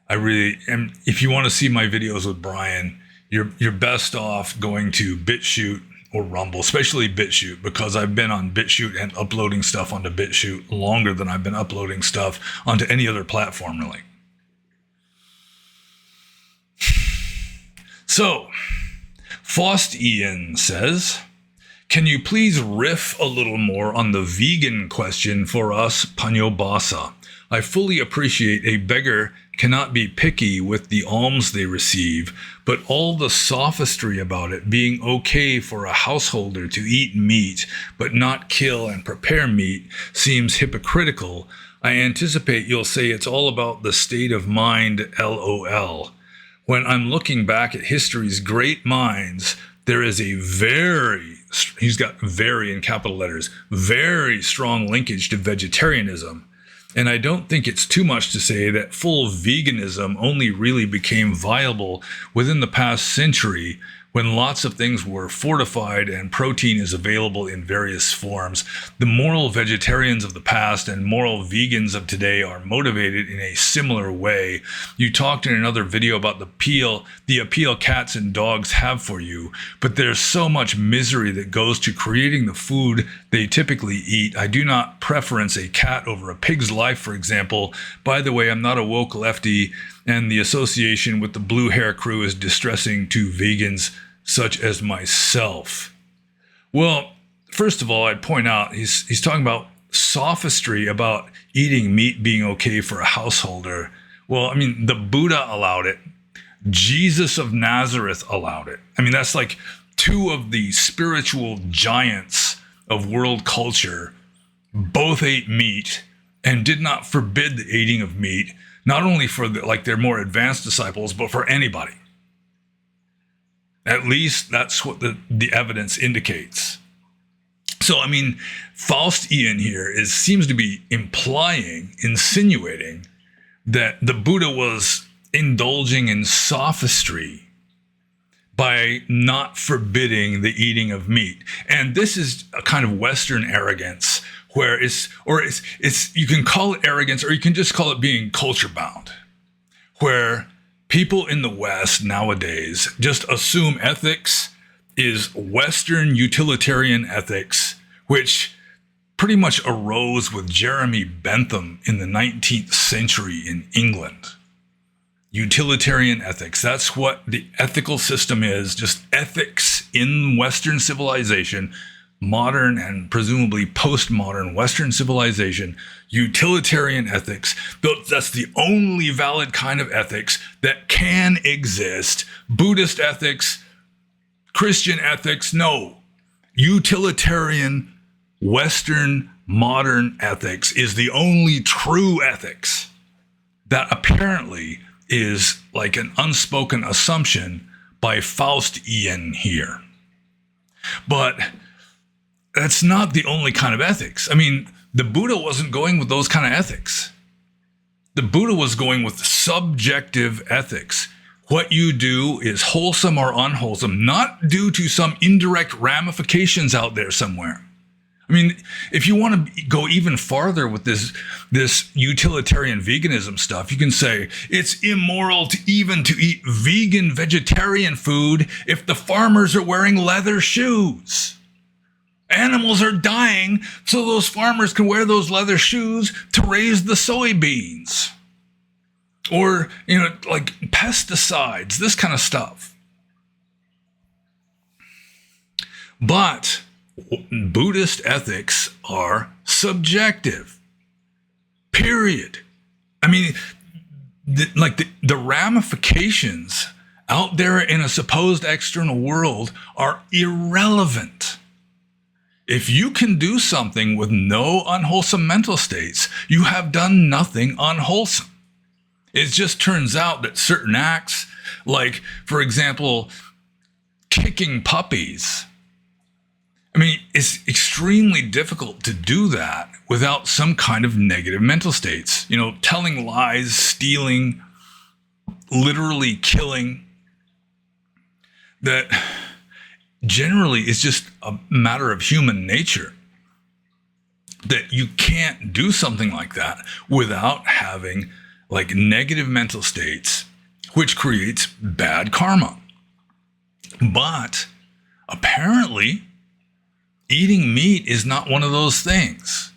I really am. If you want to see my videos with Brian, you're best off going to BitChute or Rumble, especially BitChute, because I've been on BitChute and uploading stuff onto BitChute longer than I've been uploading stuff onto any other platform, really. So, Faustian says, can you please riff a little more on the vegan question for us, pannobhasa? I fully appreciate a beggar cannot be picky with the alms they receive, but all the sophistry about it being okay for a householder to eat meat but not kill and prepare meat seems hypocritical. I anticipate you'll say it's all about the state of mind, LOL. When I'm looking back at history's great minds, there is a he's got very in capital letters, very strong linkage to vegetarianism. And I don't think it's too much to say that full veganism only really became viable within the past century, when lots of things were fortified and protein is available in various forms. The moral vegetarians of the past and moral vegans of today are motivated in a similar way. You talked in another video about the appeal cats and dogs have for you, but there's so much misery that goes to creating the food they typically eat. I do not preference a cat over a pig's life, for example. By the way, I'm not a woke lefty, and the association with the blue hair crew is distressing to vegans such as myself. Well, first of all, I'd point out he's talking about sophistry about eating meat being okay for a householder. Well, I mean, the Buddha allowed it. Jesus of Nazareth allowed it. I mean, that's like two of the spiritual giants of world culture both ate meat and did not forbid the eating of meat, not only for their more advanced disciples, but for anybody. At least that's what the evidence indicates. So, I mean, Faustian here seems to be insinuating that the Buddha was indulging in sophistry by not forbidding the eating of meat. And this is a kind of Western arrogance where you can call it arrogance, or you can just call it being culture bound, where people in the West nowadays just assume ethics is Western utilitarian ethics, which pretty much arose with Jeremy Bentham in the 19th century in England. Utilitarian ethics, that's what the ethical system is, just ethics in Western civilization, modern and presumably postmodern Western civilization. Utilitarian ethics, that's the only valid kind of ethics that can exist. Buddhist ethics, Christian ethics, no. Utilitarian Western modern ethics is the only true ethics. That apparently is like an unspoken assumption by Faustian here. But that's not the only kind of ethics. I mean, the Buddha wasn't going with those kind of ethics. The Buddha was going with subjective ethics. What you do is wholesome or unwholesome, not due to some indirect ramifications out there somewhere. I mean, if you want to go even farther with this utilitarian veganism stuff, you can say it's immoral to even to eat vegan vegetarian food if the farmers are wearing leather shoes. Animals are dying so those farmers can wear those leather shoes to raise the soybeans. Or, like pesticides, this kind of stuff. But Buddhist ethics are subjective. Period. I mean, the ramifications out there in a supposed external world are irrelevant. If you can do something with no unwholesome mental states, you have done nothing unwholesome. It just turns out that certain acts, like, for example, kicking puppies, I mean, it's extremely difficult to do that without some kind of negative mental states. Telling lies, stealing, literally killing. That generally is just a matter of human nature. That you can't do something like that without having like negative mental states, which creates bad karma. But apparently, eating meat is not one of those things.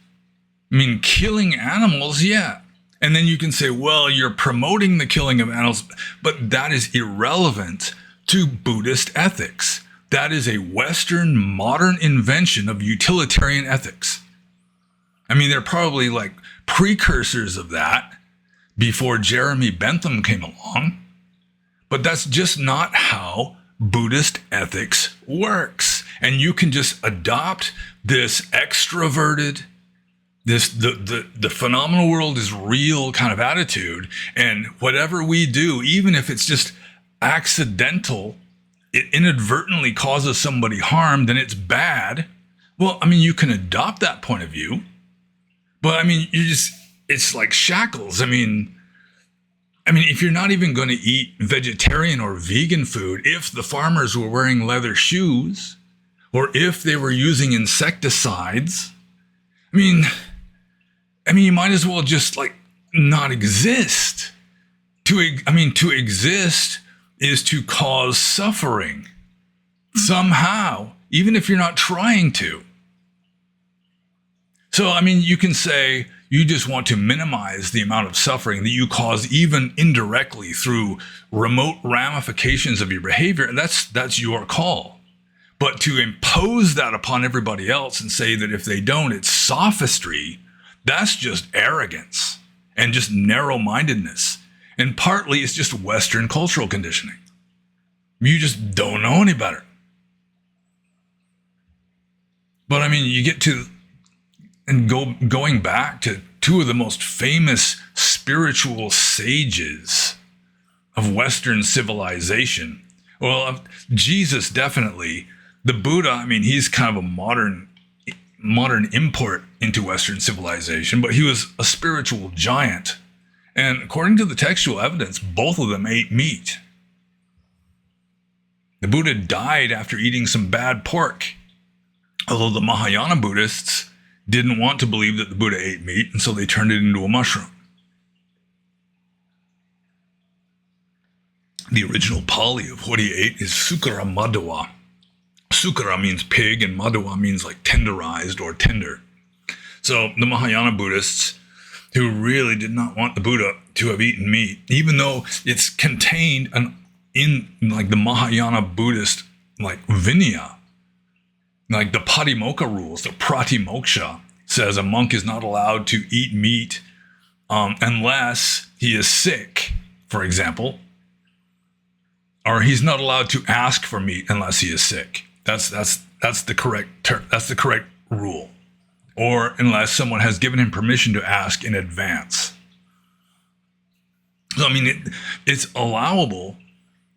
I mean, killing animals, yeah. And then you can say, well, you're promoting the killing of animals, but that is irrelevant to Buddhist ethics. That is a Western modern invention of utilitarian ethics. I mean, they're probably like precursors of that before Jeremy Bentham came along, but that's just not how Buddhist ethics works. And you can just adopt this extroverted, the phenomenal world is real kind of attitude, and whatever we do, even if it's just accidental, it inadvertently causes somebody harm, then it's bad. Well, I mean, you can adopt that point of view, but I mean, it's like shackles. I mean, if you're not even going to eat vegetarian or vegan food, if the farmers were wearing leather shoes, or if they were using insecticides, I mean, you might as well just like not exist. To exist is to cause suffering somehow, even if you're not trying to. So, you can say you just want to minimize the amount of suffering that you cause even indirectly through remote ramifications of your behavior, and that's your call. But to impose that upon everybody else and say that if they don't, it's sophistry, that's just arrogance and just narrow-mindedness. And partly it's just Western cultural conditioning. You just don't know any better. But you get to, and going back to two of the most famous spiritual sages of Western civilization. Well, Jesus definitely. The Buddha, he's kind of a modern import into Western civilization, but he was a spiritual giant. And according to the textual evidence, both of them ate meat. The Buddha died after eating some bad pork, although the Mahayana Buddhists didn't want to believe that the Buddha ate meat, and so they turned it into a mushroom. The original Pali of what he ate is Sukara Madhava. Sukara means pig, and Madhava means like tenderized or tender. So the Mahayana Buddhists, who really did not want the Buddha to have eaten meat, even though it's contained in like the Mahayana Buddhist like Vinaya, like the Patimokkha rules, the Pratimoksha says a monk is not allowed to eat meat unless he is sick, for example, or he's not allowed to ask for meat unless he is sick. That's the correct rule, or unless someone has given him permission to ask in advance. So it's allowable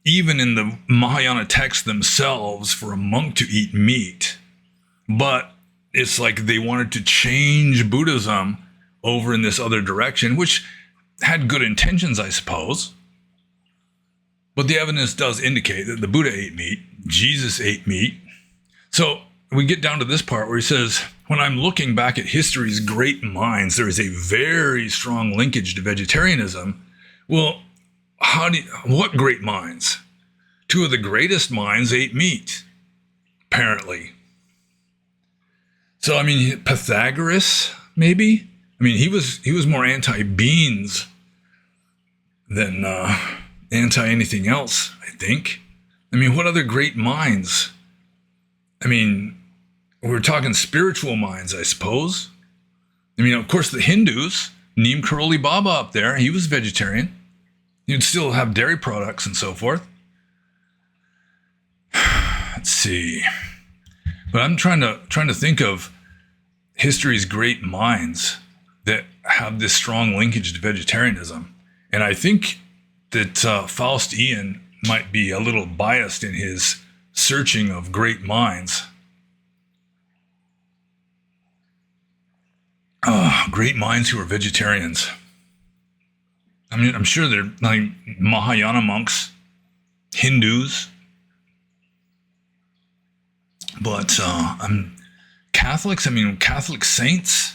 even in the Mahayana texts themselves for a monk to eat meat. But it's like they wanted to change Buddhism over in this other direction, which had good intentions, I suppose. But the evidence does indicate that the Buddha ate meat, Jesus ate meat. So we get down to this part where he says, when I'm looking back at history's great minds, there is a very strong linkage to vegetarianism. Well, what great minds? Two of the greatest minds ate meat, apparently. So, I mean, Pythagoras, maybe? I mean, he was more anti-beans than anti anything else, I think. I mean, what other great minds? I mean, we're talking spiritual minds, I suppose. I mean, of course, the Hindus, Neem Karoli Baba up there, he was vegetarian. You'd still have dairy products and so forth. Let's see. But I'm trying to think of history's great minds that have this strong linkage to vegetarianism. And I think that Faust Ian might be a little biased in his searching of great minds. Great minds who are vegetarians. I mean, I'm sure they're like Mahayana monks, Hindus, but Catholics. I mean, Catholic saints.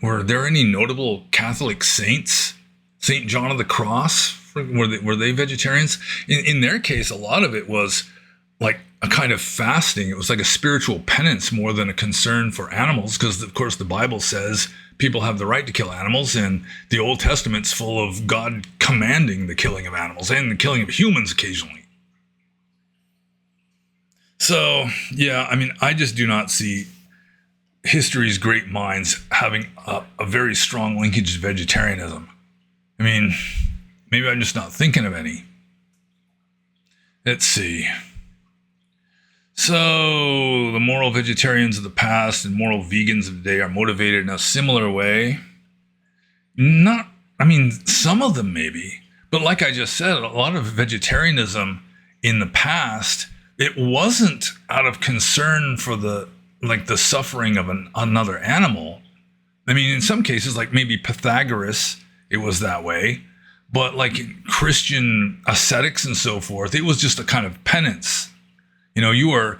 Were there any notable Catholic saints? Saint John of the Cross. Were they vegetarians? In their case, a lot of it was like a kind of fasting. It was like a spiritual penance more than a concern for animals, because of course the Bible says people have the right to kill animals, and the Old Testament's full of God commanding the killing of animals and the killing of humans occasionally. So, yeah, I mean, I just do not see history's great minds having a very strong linkage to vegetarianism. I mean, maybe I'm just not thinking of any. Let's see. So, the moral vegetarians of the past and moral vegans of today are motivated in a similar way. Some of them maybe. But like I just said, a lot of vegetarianism in the past, it wasn't out of concern for the suffering of another animal. I mean, in some cases, like maybe Pythagoras, it was that way. But like in Christian ascetics and so forth, it was just a kind of penance. You know, you are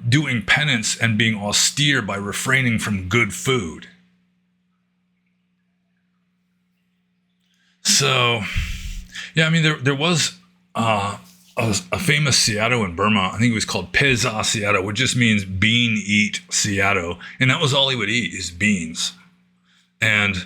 doing penance and being austere by refraining from good food. So, yeah, I mean, there was a famous Sayadaw in Burma. I think it was called Peza Sayadaw, which just means bean eat Sayadaw. And that was all he would eat, is beans. And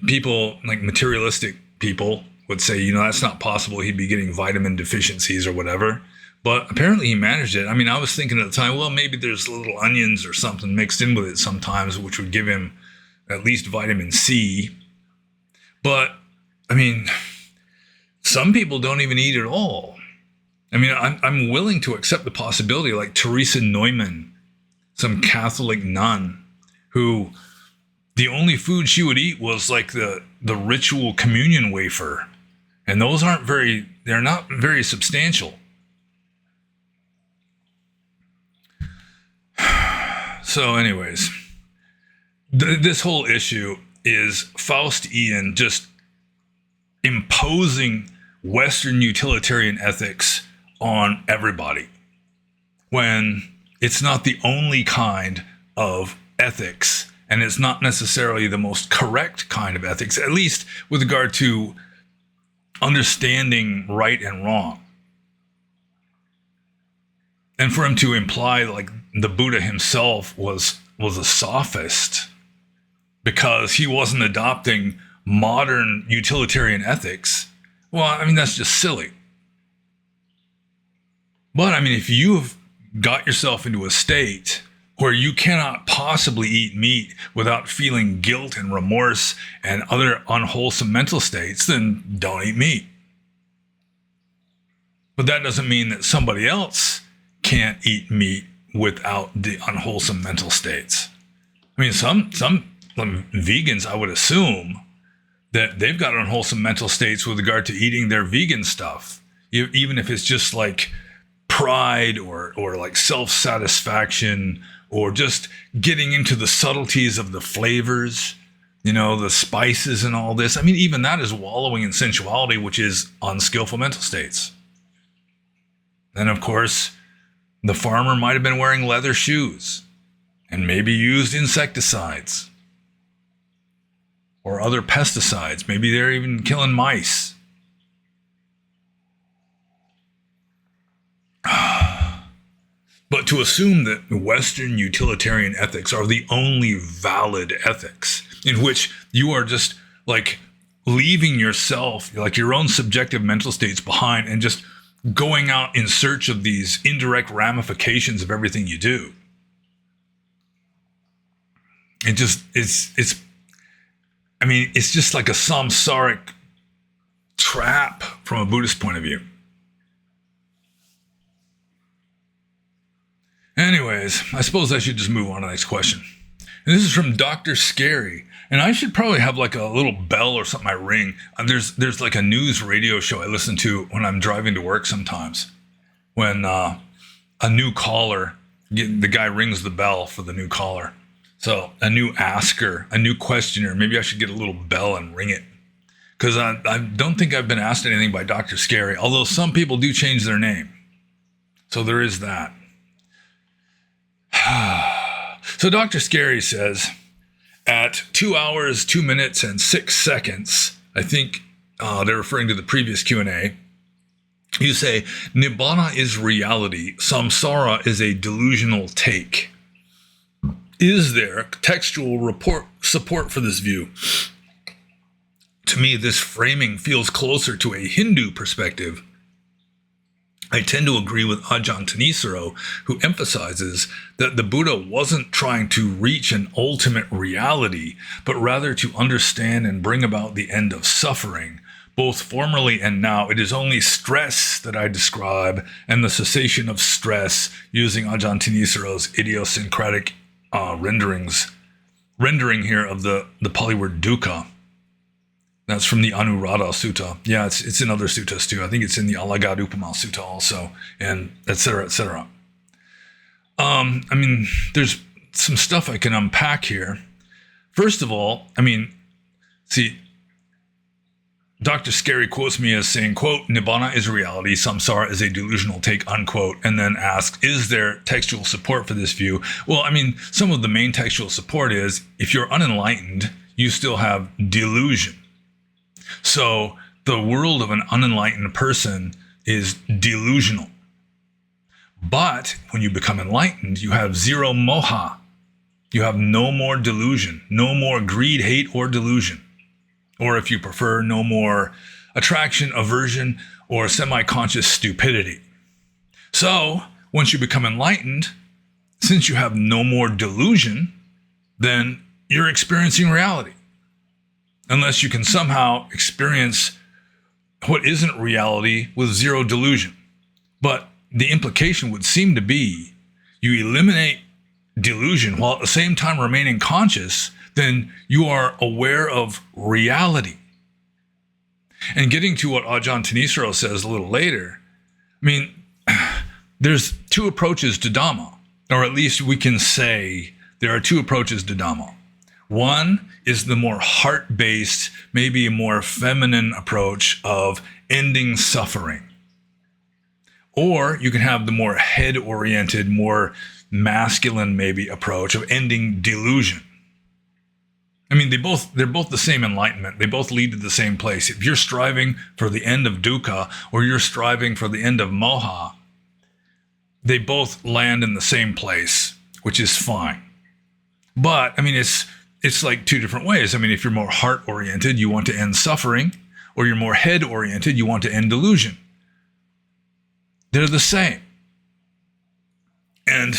people, like materialistic people, would say, you know, that's not possible. He'd be getting vitamin deficiencies or whatever. But apparently he managed it. I mean, I was thinking at the time, well, maybe there's little onions or something mixed in with it sometimes, which would give him at least vitamin C. But, I mean, some people don't even eat at all. I mean, I'm willing to accept the possibility, like Teresa Neumann, some Catholic nun, who the only food she would eat was like the ritual communion wafer. And those they're not very substantial. So anyways, this whole issue is Faust Ian just imposing Western utilitarian ethics on everybody, when it's not the only kind of ethics, and it's not necessarily the most correct kind of ethics, at least with regard to understanding right and wrong. And for him to imply like the Buddha himself was a sophist because he wasn't adopting modern utilitarian ethics, well, I mean, that's just silly. But I mean, if you've got yourself into a state where you cannot possibly eat meat without feeling guilt and remorse and other unwholesome mental states, then don't eat meat. But that doesn't mean that somebody else can't eat meat without the unwholesome mental states. I mean, some vegans, I would assume, that they've got unwholesome mental states with regard to eating their vegan stuff, even if it's just like pride or like self-satisfaction or just getting into the subtleties of the flavors, the spices and all this. I mean, even that is wallowing in sensuality, which is unskillful mental states. And of course, the farmer might have been wearing leather shoes and maybe used insecticides or other pesticides. Maybe they're even killing mice. But to assume that Western utilitarian ethics are the only valid ethics in which you are just like leaving yourself, like your own subjective mental states behind and just going out in search of these indirect ramifications of everything you do. It's just like a samsaric trap from a Buddhist point of view. Anyways, I suppose I should just move on to the next question. And this is from Dr. Scary. And I should probably have like a little bell or something I ring. There's like a news radio show I listen to when I'm driving to work sometimes. When a new caller, the guy rings the bell for the new caller. So a new asker, a new questioner, maybe I should get a little bell and ring it. Because I don't think I've been asked anything by Dr. Scary, although some people do change their name. So there is that. So Dr. Scary says, at 2 hours, 2 minutes, and 6 seconds, I think they're referring to the previous Q&A, you say, Nibbana is reality, samsara is a delusional take. Is there textual support for this view? To me, this framing feels closer to a Hindu perspective. I tend to agree with Ajahn Thanissaro, who emphasizes that the Buddha wasn't trying to reach an ultimate reality, but rather to understand and bring about the end of suffering. Both formerly and now, it is only stress that I describe, and the cessation of stress using Ajahn Thanissaro's idiosyncratic rendering here of the Pali word dukkha. That's from the Anuradha Sutta. Yeah, it's in other suttas too. I think it's in the Alagad Upama Sutta also, and et cetera, et cetera. There's some stuff I can unpack here. First of all, Dr. Scary quotes me as saying, quote, Nibbana is reality, samsara is a delusional take, unquote, and then asks, is there textual support for this view? Well, some of the main textual support is, if you're unenlightened, you still have delusion. So the world of an unenlightened person is delusional. But when you become enlightened, you have zero moha. You have no more delusion, no more greed, hate, or delusion. Or if you prefer, no more attraction, aversion, or semi-conscious stupidity. So once you become enlightened, since you have no more delusion, then you're experiencing reality. Unless you can somehow experience what isn't reality with zero delusion. But the implication would seem to be you eliminate delusion while at the same time remaining conscious, then you are aware of reality. And getting to what Ajahn Thanissaro says a little later, there's two approaches to Dhamma, or at least we can say there are two approaches to Dhamma. One is the more heart-based, maybe a more feminine approach of ending suffering. Or you can have the more head-oriented, more masculine maybe approach of ending delusion. They're both the same enlightenment. They both lead to the same place. If you're striving for the end of dukkha or you're striving for the end of moha, they both land in the same place, which is fine. But it's like two different ways. If you're more heart-oriented, you want to end suffering, or you're more head-oriented, you want to end delusion. They're the same. And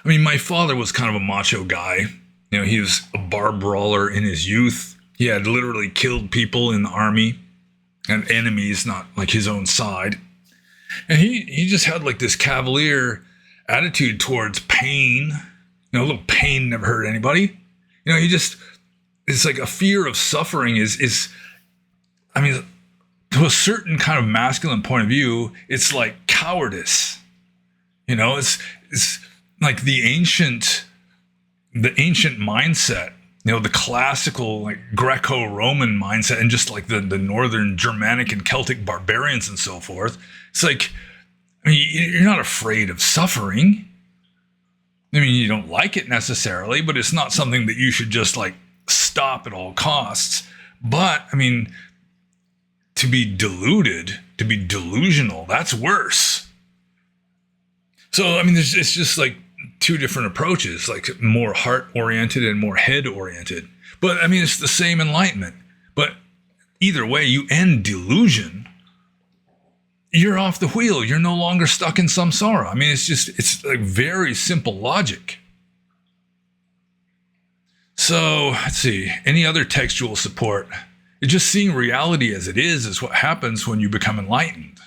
my father was kind of a macho guy. He was a bar brawler in his youth. He had literally killed people in the army and enemies, not like his own side. And he just had like this cavalier attitude towards pain. A little pain never hurt anybody. It's like a fear of suffering is I mean, to a certain kind of masculine point of view, it's like cowardice. You know, it's like the ancient mindset, you know, the classical like Greco-Roman mindset, and just like the northern Germanic and Celtic barbarians and so forth. It's like, I mean, you're not afraid of suffering. I mean, you don't like it necessarily, but it's not something that you should just like stop at all costs. But I mean, to be deluded, to be delusional, that's worse. So, I mean, it's just like two different approaches, like more heart-oriented and more head-oriented. But I mean, it's the same enlightenment. But either way, you end delusion, you're off the wheel. You're no longer stuck in samsara. I mean, it's like very simple logic. So, let's see, any other textual support? It's just seeing reality as it is what happens when you become enlightened.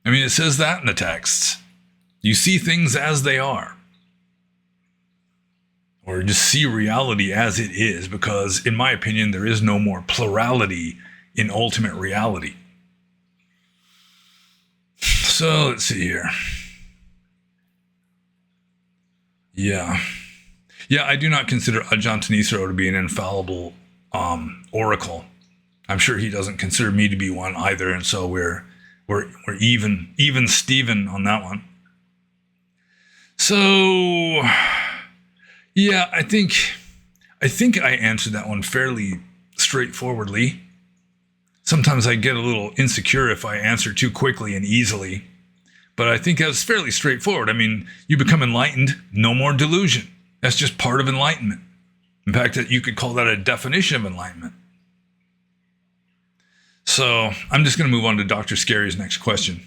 I mean, it says that in the texts. You see things as they are. Or just see reality as it is, because in my opinion, there is no more plurality in ultimate reality. So let's see here. Yeah, I do not consider Ajahn Thanisaro to be an infallible oracle. I'm sure he doesn't consider me to be one either, and so we're even Steven on that one. So yeah, I think I answered that one fairly straightforwardly. Sometimes I get a little insecure if I answer too quickly and easily, but I think that's fairly straightforward. I mean, you become enlightened, no more delusion. That's just part of enlightenment. In fact, you could call that a definition of enlightenment. So I'm just going to move on to Dr. Scary's next question.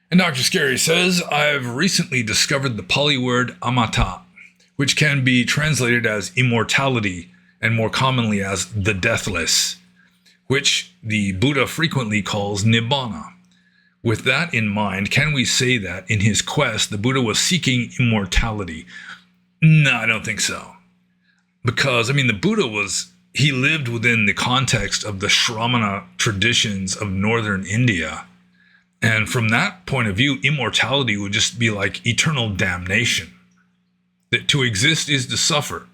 And Dr. Scary says, I've recently discovered the Pali word amata, which can be translated as immortality and more commonly as the deathless, which the Buddha frequently calls Nibbana. With that in mind, can we say that in his quest, the Buddha was seeking immortality? No, I don't think so. Because, I mean, the Buddha he lived within the context of the Shramana traditions of northern India. And from that point of view, immortality would just be like eternal damnation. That to exist is to suffer.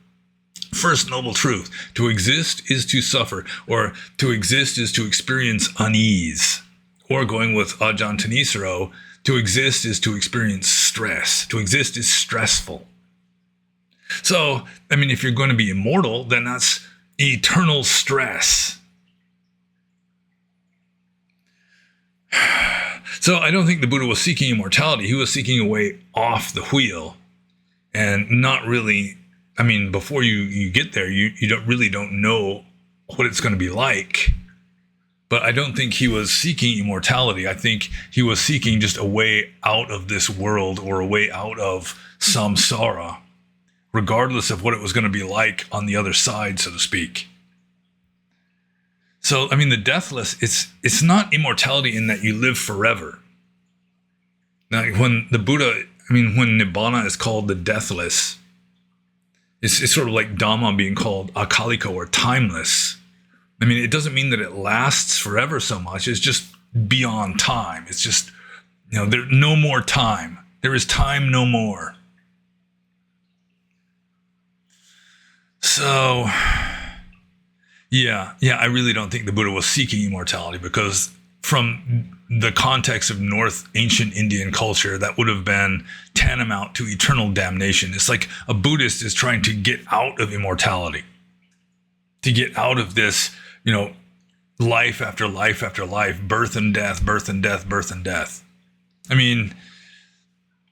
First noble truth, to exist is to suffer, or to exist is to experience unease. Or going with Ajahn Thanisaro, to exist is to experience stress. To exist is stressful. So, I mean, if you're going to be immortal, then that's eternal stress. So I don't think the Buddha was seeking immortality. He was seeking a way off the wheel, and not really, I mean, before you get there, you don't know what it's going to be like. But I don't think he was seeking immortality. I think he was seeking just a way out of this world, or a way out of samsara, regardless of what it was going to be like on the other side, so to speak. So, I mean, the deathless, it's not immortality in that you live forever. Now, when the Buddha, I mean, when Nibbana is called the deathless, it's sort of like Dhamma being called akaliko, or timeless. I mean, it doesn't mean that it lasts forever so much. It's just beyond time. It's just, you know, there's no more time. There is time no more. So, yeah, I really don't think the Buddha was seeking immortality, because from the context of North ancient Indian culture, that would have been tantamount to eternal damnation. It's like a Buddhist is trying to get out of immortality, to get out of this, you know, life after life after life, birth and death, birth and death, birth and death. I mean,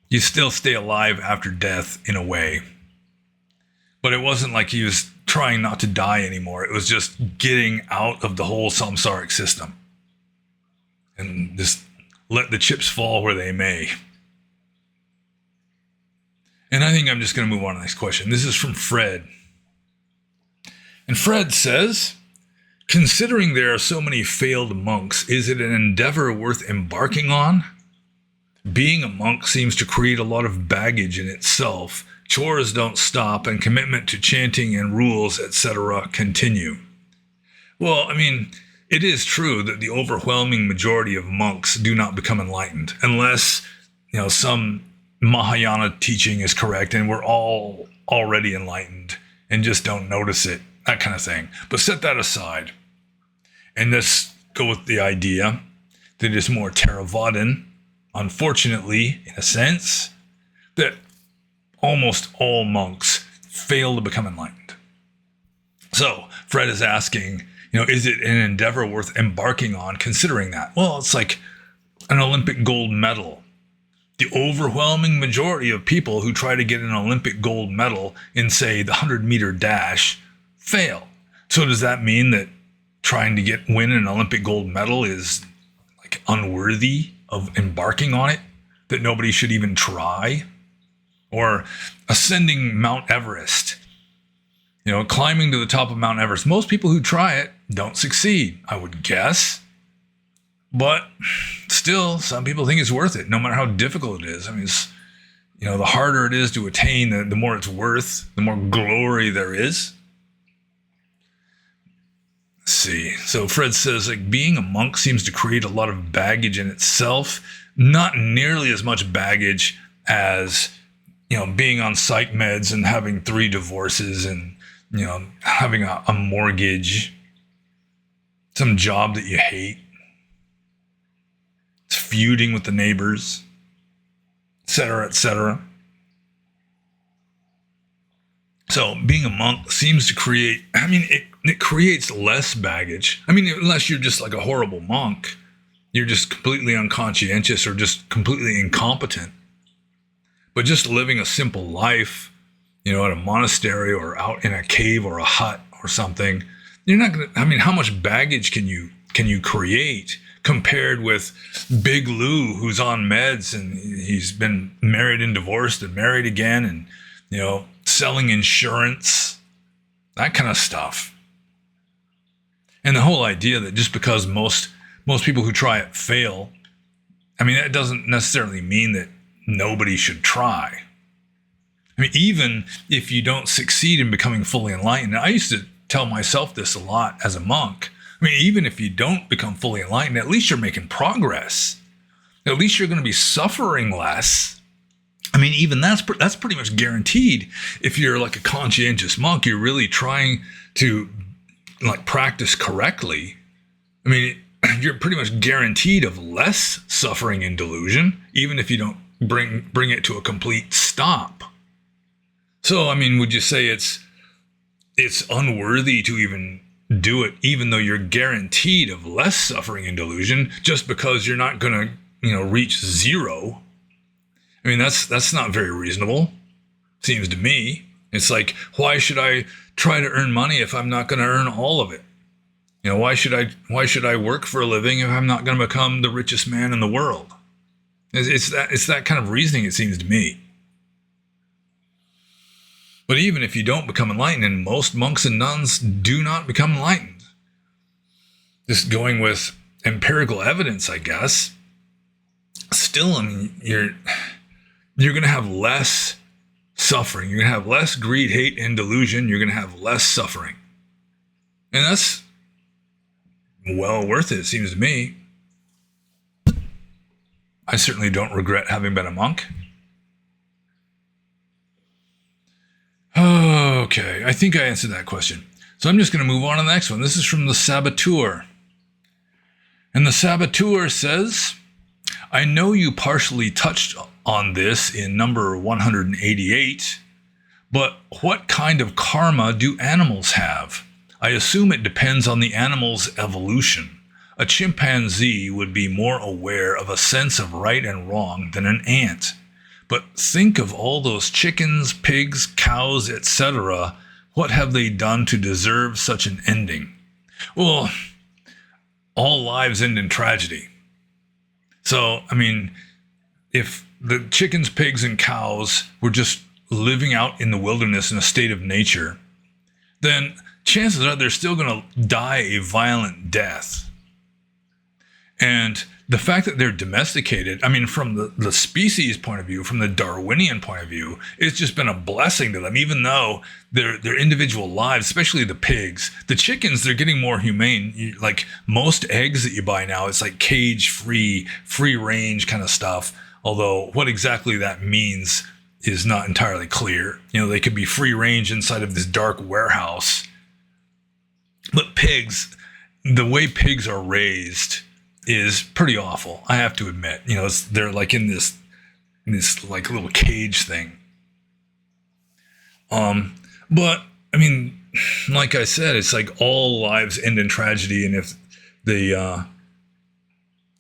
you still stay alive after death in a way, but it wasn't like he was trying not to die anymore. It was just getting out of the whole samsaric system and just let the chips fall where they may. And I think I'm just going to move on to the next question. This is from Fred. And Fred says, considering there are so many failed monks, is it an endeavor worth embarking on? Being a monk seems to create a lot of baggage in itself. Chores don't stop, and commitment to chanting and rules, etc. continue. Well, I mean, it is true that the overwhelming majority of monks do not become enlightened unless, some Mahayana teaching is correct and we're all already enlightened and just don't notice it, that kind of thing. But set that aside and let's go with the idea that it is more Theravadan, unfortunately, in a sense, that almost all monks fail to become enlightened. So Fred is asking, is it an endeavor worth embarking on considering that? Well, it's like an Olympic gold medal. The overwhelming majority of people who try to get an Olympic gold medal in, say, the 100-meter dash fail. So does that mean that trying to win an Olympic gold medal is like unworthy of embarking on it? That nobody should even try? Or ascending Mount Everest. Climbing to the top of Mount Everest. Most people who try it don't succeed, I would guess. But still, some people think it's worth it, no matter how difficult it is. I mean, the harder it is to attain, the more it's worth, the more glory there is. Let's see. So Fred says, being a monk seems to create a lot of baggage in itself. Not nearly as much baggage as, being on psych meds and having 3 divorces and, having a mortgage, some job that you hate, feuding with the neighbors, etc., etc. So being a monk seems to create, it creates less baggage. Unless you're just like a horrible monk, you're just completely unconscientious or just completely incompetent. But just living a simple life, at a monastery or out in a cave or a hut or something, you're not going to, how much baggage can you create compared with Big Lou, who's on meds and he's been married and divorced and married again and, selling insurance, that kind of stuff. And the whole idea that just because most people who try it fail, that doesn't necessarily mean that nobody should try. Even if you don't succeed in becoming fully enlightened, I used to tell myself this a lot as a monk. Even if you don't become fully enlightened, at least you're making progress. At least you're going to be suffering less. Even that's pretty much guaranteed. If you're like a conscientious monk, you're really trying to practice correctly. You're pretty much guaranteed of less suffering and delusion, even if you don't bring it to a complete stop. So, would you say it's unworthy to even do it, even though you're guaranteed of less suffering and delusion, just because you're not going to, reach zero? That's not very reasonable, seems to me. It's like, why should I try to earn money if I'm not going to earn all of it? Why should I work for a living if I'm not going to become the richest man in the world? It's that kind of reasoning, it seems to me. But even if you don't become enlightened, and most monks and nuns do not become enlightened, just going with empirical evidence, I guess, still, you're going to have less suffering. You're going to have less greed, hate, and delusion. You're going to have less suffering. And that's well worth it, it seems to me. I certainly don't regret having been a monk. Okay, I think I answered that question. So I'm just going to move on to the next one. This is from the Saboteur. And the Saboteur says, I know you partially touched on this in number 188, but what kind of karma do animals have? I assume it depends on the animal's evolution. A chimpanzee would be more aware of a sense of right and wrong than an ant. But think of all those chickens, pigs, cows, etc. What have they done to deserve such an ending? Well, all lives end in tragedy. So, if the chickens, pigs, and cows were just living out in the wilderness in a state of nature, then chances are they're still going to die a violent death. And the fact that they're domesticated, I mean, from the species point of view, from the Darwinian point of view, it's just been a blessing to them, even though their individual lives, especially the pigs. The chickens, they're getting more humane. Like most eggs that you buy now, it's like cage-free, free-range kind of stuff. Although what exactly that means is not entirely clear. You know, they could be free-range inside of this dark warehouse. But pigs, the way pigs are raised is pretty awful, I have to admit. You know, they're like in this like little cage thing. But I mean, like I said, it's like all lives end in tragedy, and if they, I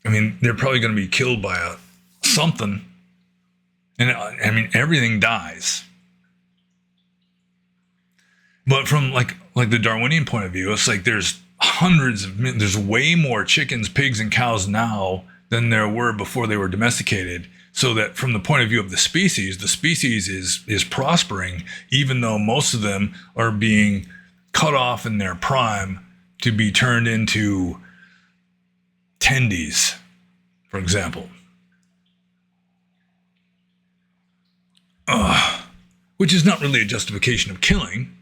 mean, they're probably going to be killed by something, and I mean, everything dies. But from like the Darwinian point of view, it's like there's way more chickens, pigs, and cows now than there were before they were domesticated. So that from the point of view of the species is prospering, even though most of them are being cut off in their prime to be turned into tendies, for example. Which is not really a justification of killing,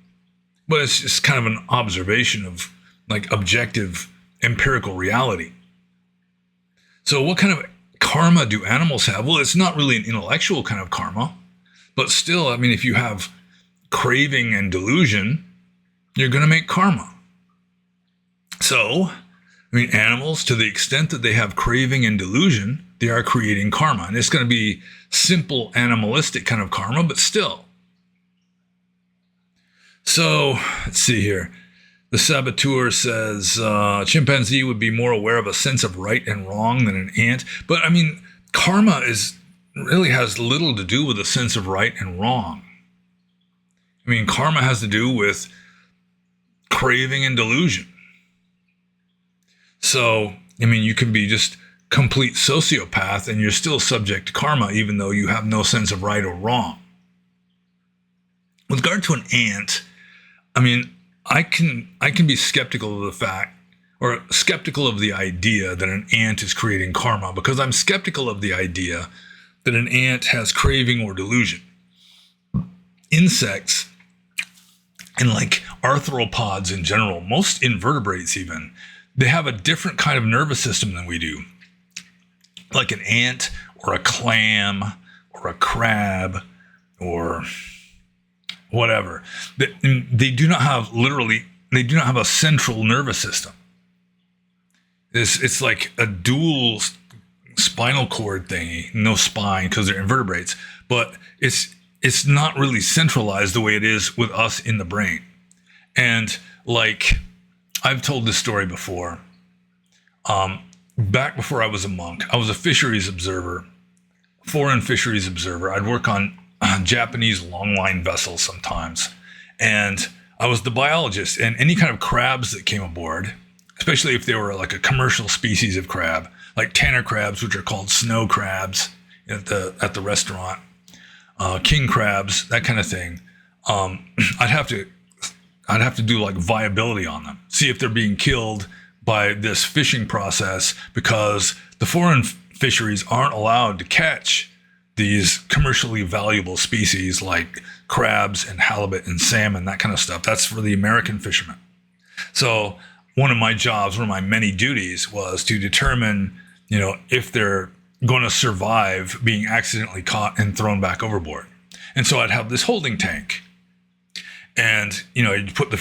but it's just kind of an observation of like objective empirical reality. So what kind of karma do animals have? Well, it's not really an intellectual kind of karma, but still, I mean, if you have craving and delusion, you're going to make karma. So, I mean, animals, to the extent that they have craving and delusion, they are creating karma. And it's going to be simple animalistic kind of karma, but still. So, let's see here. The saboteur says, chimpanzee would be more aware of a sense of right and wrong than an ant. But I mean, karma really has little to do with a sense of right and wrong. I mean, karma has to do with craving and delusion. So, I mean, you can be just complete sociopath and you're still subject to karma, even though you have no sense of right or wrong. With regard to an ant, I mean, I can be skeptical of the fact, or skeptical of the idea that an ant is creating karma, because I'm skeptical of the idea that an ant has craving or delusion. Insects, and like arthropods in general, most invertebrates even, they have a different kind of nervous system than we do. Like an ant or a clam or a crab or whatever. They do not have a central nervous system. It's like a dual spinal cord thingy, no spine because they're invertebrates, but it's not really centralized the way it is with us in the brain. And like, I've told this story before. Back before I was a monk, I was a fisheries observer, foreign fisheries observer. I'd work on Japanese longline vessels sometimes. And I was the biologist, and any kind of crabs that came aboard, especially if they were like a commercial species of crab, like tanner crabs, which are called snow crabs at the restaurant, king crabs, that kind of thing. I'd have to do like viability on them, see if they're being killed by this fishing process, because the foreign fisheries aren't allowed to catch these commercially valuable species like crabs and halibut and salmon, that kind of stuff. That's for the American fishermen. So one of my jobs, one of my many duties, was to determine, you know, if they're going to survive being accidentally caught and thrown back overboard. And so I'd have this holding tank, and you know, you'd put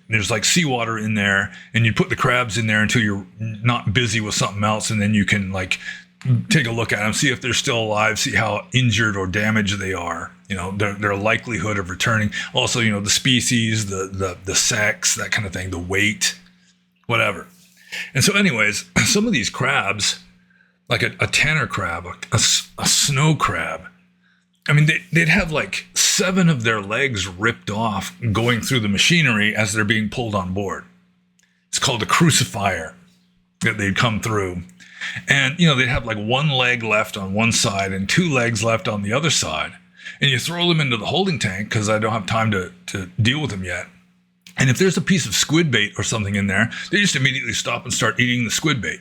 there's like seawater in there, and you put the crabs in there until you're not busy with something else, and then you can like take a look at them, see if they're still alive, see how injured or damaged they are, you know, their likelihood of returning. Also, you know, the species, the sex, that kind of thing, the weight, whatever. And so anyways, some of these crabs, like a tanner crab, a snow crab, I mean, they'd have like 7 of their legs ripped off going through the machinery as they're being pulled on board. It's called a crucifier that they'd come through. And, you know, they'd have like 1 leg left on one side and 2 legs left on the other side. And you throw them into the holding tank, because I don't have time to deal with them yet. And if there's a piece of squid bait or something in there, they just immediately stop and start eating the squid bait.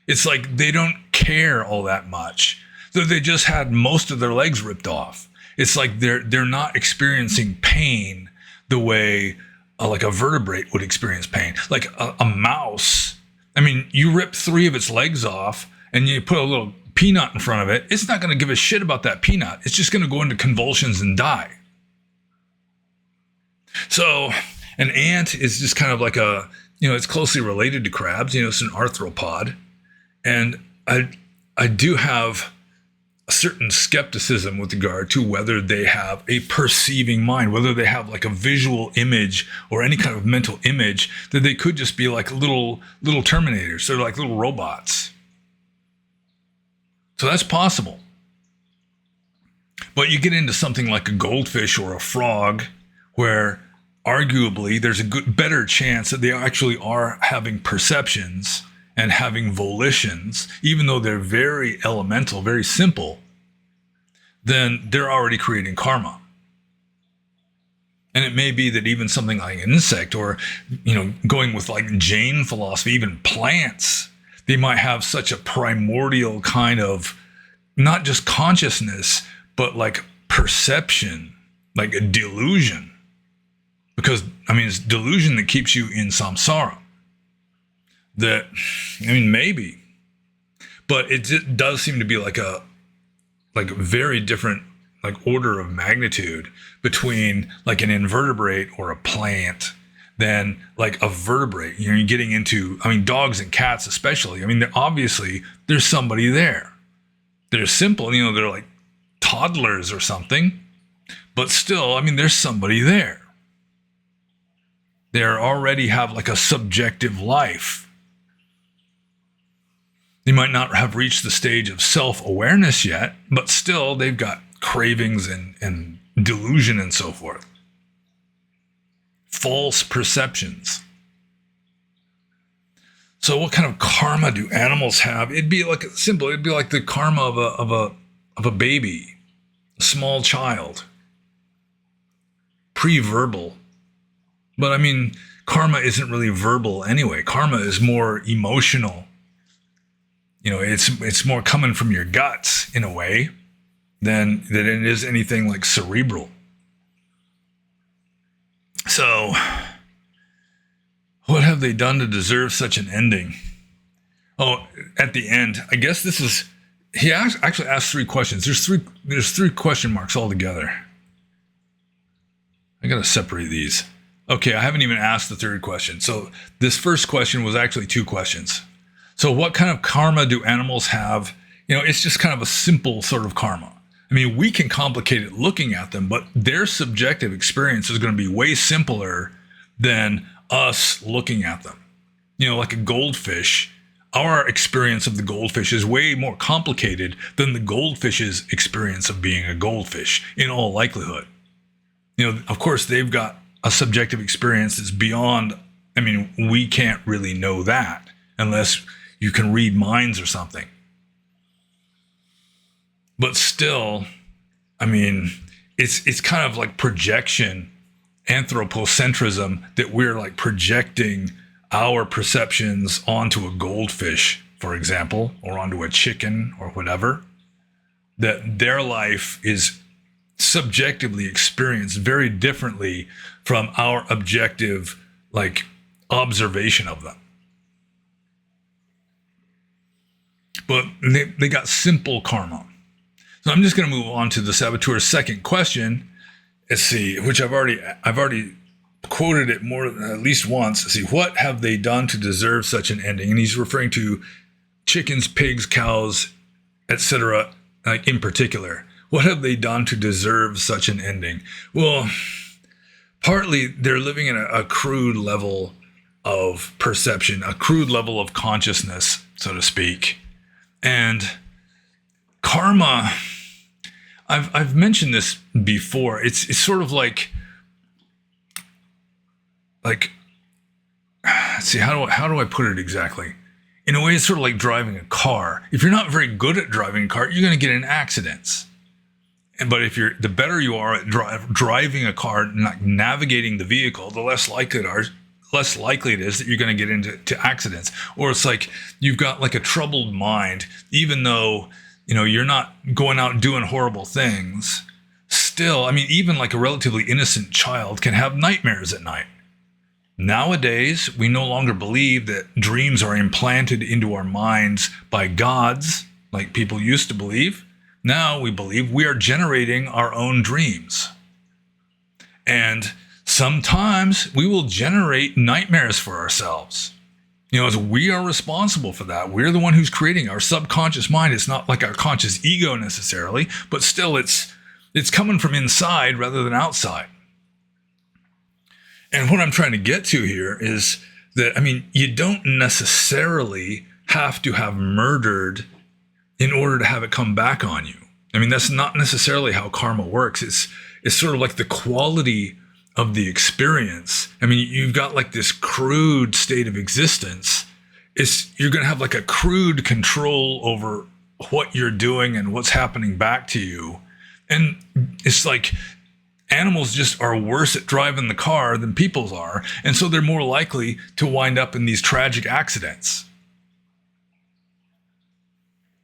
It's like they don't care all that much. So they just had most of their legs ripped off. It's like they're not experiencing pain the way like a vertebrate would experience pain. Like a mouse, I mean, you rip 3 of its legs off and you put a little peanut in front of it, it's not going to give a shit about that peanut. It's just going to go into convulsions and die. So an ant is just kind of like a, it's closely related to crabs. It's an arthropod. And I do have a certain skepticism with regard to whether they have a perceiving mind, whether they have like a visual image or any kind of mental image, that they could just be like little terminators. They're like little robots. So that's possible. But you get into something like a goldfish or a frog, where arguably there's a better chance that they actually are having perceptions and having volitions, even though they're very elemental, very simple, then they're already creating karma. And it may be that even something like an insect, or, going with like Jain philosophy, even plants, they might have such a primordial kind of, not just consciousness, but like perception, like a delusion. Because, it's delusion that keeps you in samsara. That, maybe. But it does seem to be like a very different like order of magnitude between like an invertebrate or a plant than like a vertebrate. You're getting into, dogs and cats especially. Obviously there's somebody there. They're simple, they're like toddlers or something, but still, there's somebody there. They already have like a subjective life. They might not have reached the stage of self-awareness yet, but still they've got cravings and delusion and so forth. False perceptions. So what kind of karma do animals have? It'd be like simple. It'd be like the karma of a baby, a small child, pre-verbal. But karma isn't really verbal anyway. Karma is more emotional. It's more coming from your guts in a way than it is anything like cerebral. So, what have they done to deserve such an ending? Oh, at the end, I guess this is, he actually asked 3 questions. There's 3 question marks altogether. I gotta separate these. Okay, I haven't even asked the 3rd question. So this first question was actually 2 questions. So what kind of karma do animals have? It's just kind of a simple sort of karma. We can complicate it looking at them, but their subjective experience is going to be way simpler than us looking at them. Like a goldfish, our experience of the goldfish is way more complicated than the goldfish's experience of being a goldfish, in all likelihood. Of course, they've got a subjective experience that's beyond, we can't really know that unless you can read minds or something. But still, it's kind of like projection, anthropocentrism, that we're like projecting our perceptions onto a goldfish, for example, or onto a chicken or whatever, that their life is subjectively experienced very differently from our objective, like, observation of them. But they got simple karma. So I'm just going to move on to the saboteur's second question. Let's see, which I've already quoted it at least once. Let's see, what have they done to deserve such an ending? And he's referring to chickens, pigs, cows, etc., like in particular. What have they done to deserve such an ending? Well, partly they're living in a crude level of perception, a crude level of consciousness, so to speak. And karma, I've mentioned this before. It's sort of like let's see, how do I put it exactly? In a way, it's sort of like driving a car. If you're not very good at driving a car, you're going to get in accidents. But if the better you are at driving a car, navigating the vehicle, the less likely less likely it is that you're going to get into accidents. Or it's like you've got like a troubled mind, even though, you're not going out and doing horrible things. Still, I mean, even like a relatively innocent child can have nightmares at night. Nowadays, we no longer believe that dreams are implanted into our minds by gods, like people used to believe. Now we believe we are generating our own dreams. And sometimes we will generate nightmares for ourselves. As we are responsible for that. We're the one who's creating our subconscious mind. It's not like our conscious ego necessarily, but still it's coming from inside rather than outside. And what I'm trying to get to here is that, you don't necessarily have to have murdered in order to have it come back on you. That's not necessarily how karma works. It's sort of like the quality of the experience. You've got like this crude state of existence. You're going to have like a crude control over what you're doing and what's happening back to you. And it's like animals just are worse at driving the car than people are. And so they're more likely to wind up in these tragic accidents.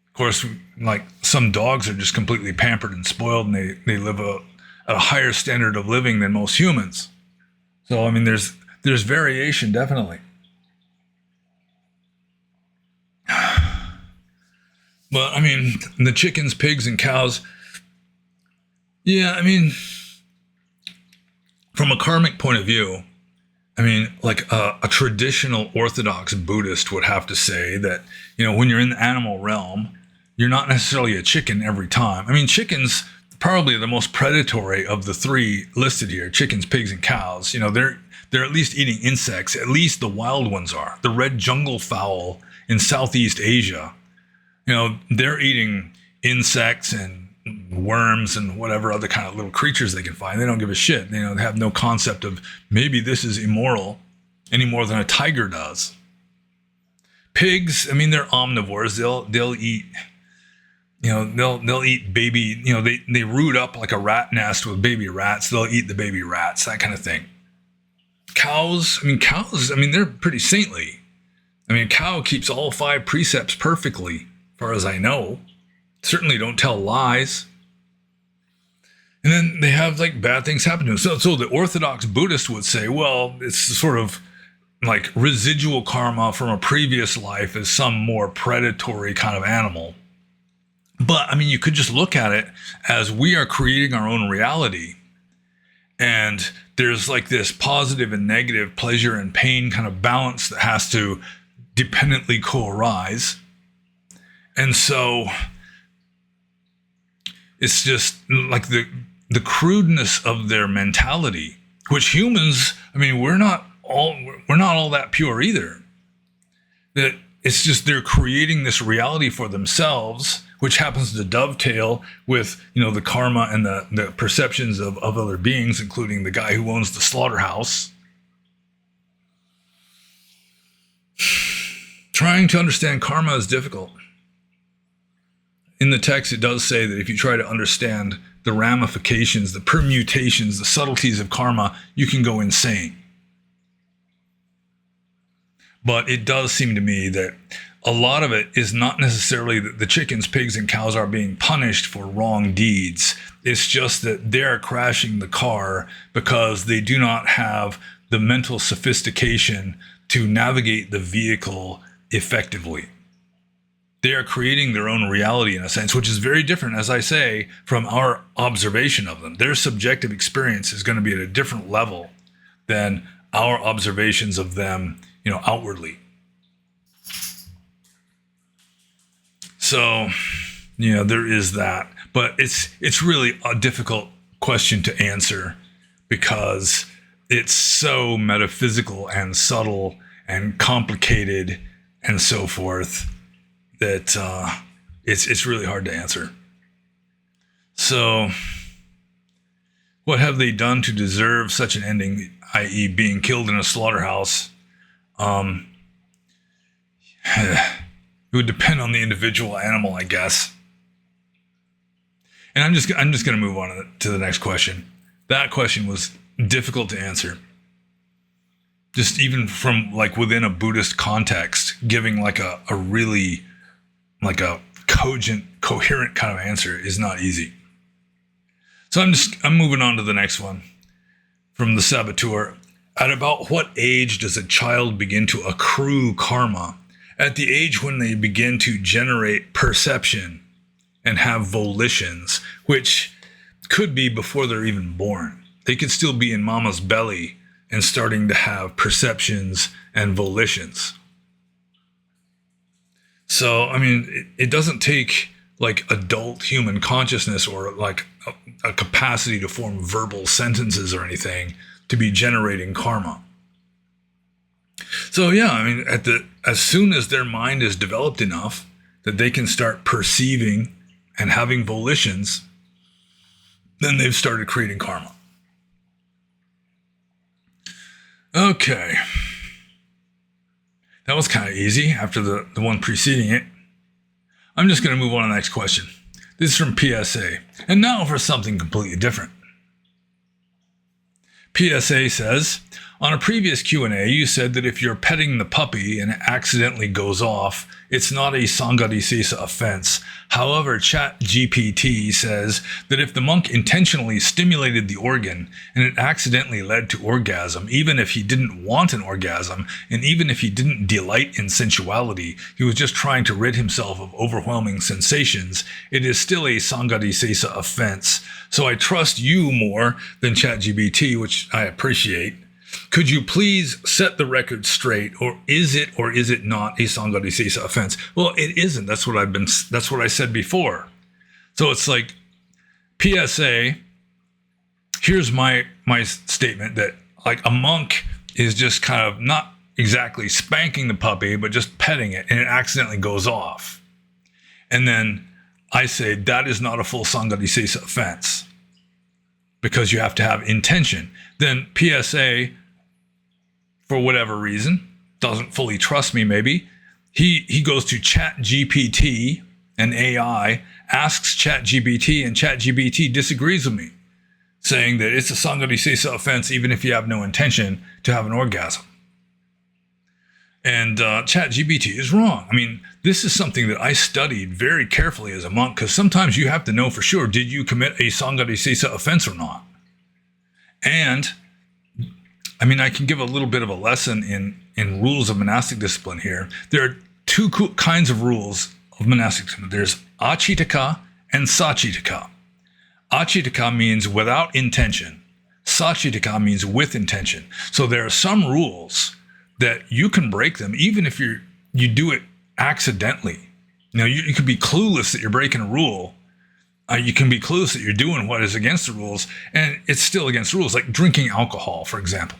Of course, like some dogs are just completely pampered and spoiled, and they live at a higher standard of living than most humans. So, there's variation, definitely. But, the chickens, pigs, and cows, yeah, from a karmic point of view, like a traditional Orthodox Buddhist would have to say that, when you're in the animal realm, you're not necessarily a chicken every time. Chickens, probably the most predatory of the three listed here, chickens, pigs, and cows. They're at least eating insects. At least the wild ones are. The red jungle fowl in Southeast Asia, they're eating insects and worms and whatever other kind of little creatures they can find. They don't give a shit. They have no concept of maybe this is immoral any more than a tiger does. Pigs, they're omnivores. They'll eat. They'll eat baby, they root up like a rat nest with baby rats. They'll eat the baby rats, that kind of thing. Cows, they're pretty saintly. A cow keeps all 5 precepts perfectly, as far as I know. Certainly don't tell lies. And then they have like bad things happen to them. So the Orthodox Buddhist would say, well, it's sort of like residual karma from a previous life as some more predatory kind of animal. But, you could just look at it as we are creating our own reality. And there's like this positive and negative, pleasure and pain kind of balance that has to dependently co-arise. And so it's just like the crudeness of their mentality, which humans, we're not all that pure either. That it's just they're creating this reality for themselves, which happens to dovetail with, the karma and the perceptions of other beings, including the guy who owns the slaughterhouse. Trying to understand karma is difficult. In the text, it does say that if you try to understand the ramifications, the permutations, the subtleties of karma, you can go insane. But it does seem to me that a lot of it is not necessarily that the chickens, pigs, and cows are being punished for wrong deeds. It's just that they're crashing the car because they do not have the mental sophistication to navigate the vehicle effectively. They are creating their own reality in a sense, which is very different, as I say, from our observation of them. Their subjective experience is going to be at a different level than our observations of them, outwardly. So, there is that. But it's really a difficult question to answer because it's so metaphysical and subtle and complicated and so forth that it's really hard to answer. So, what have they done to deserve such an ending, i.e. being killed in a slaughterhouse? It would depend on the individual animal, I guess. And I'm just going to move on to the next question. That question was difficult to answer. just even from like within a Buddhist context, giving like a really like a cogent, coherent kind of answer is not easy. So I'm moving on to the next one from the saboteur. At about what age does a child begin to accrue karma? At the age when they begin to generate perception and have volitions, which could be before they're even born. They could still be in mama's belly and starting to have perceptions and volitions. So, I mean, it doesn't take like adult human consciousness or like a capacity to form verbal sentences or anything to be generating karma. So yeah, I mean, as soon as their mind is developed enough that they can start perceiving and having volitions, then they've started creating karma. Okay. That was kind of easy after the one preceding it. I'm just going to move on to the next question. This is from PSA. And now for something completely different. PSA says, on a previous Q&A, you said that if you're petting the puppy and it accidentally goes off, it's not a Sanghadisesa offense. However, ChatGPT says that if the monk intentionally stimulated the organ and it accidentally led to orgasm, even if he didn't want an orgasm, and even if he didn't delight in sensuality, he was just trying to rid himself of overwhelming sensations, it is still a Sanghadisesa offense. So I trust you more than ChatGPT, which I appreciate. Could you please set the record straight, or is it not a Sanghadisesa offense? Well, it isn't. That's what I said before. So it's like PSA, here's my statement that like a monk is just kind of not exactly spanking the puppy, but just petting it, and it accidentally goes off. And then I say that is not a full Sanghadisesa offense because you have to have intention. Then PSA, for whatever reason, doesn't fully trust me maybe. He goes to ChatGPT, an AI, asks ChatGPT, and ChatGPT disagrees with me, saying that it's a Sanghadisesa offense even if you have no intention to have an orgasm. And ChatGPT is wrong. I mean, this is something that I studied very carefully as a monk, because sometimes you have to know for sure, did you commit a Sanghadisesa offense or not? And I mean, I can give a little bit of a lesson in rules of monastic discipline here. There are two kinds of rules of monastic discipline. There's achitaka and sachitaka. Achitaka means without intention. Sachitaka means with intention. So there are some rules that you can break them even if you do it accidentally. You know, you could be clueless that you're breaking a rule. You can be clueless that you're doing what is against the rules, and it's still against rules, like drinking alcohol, for example.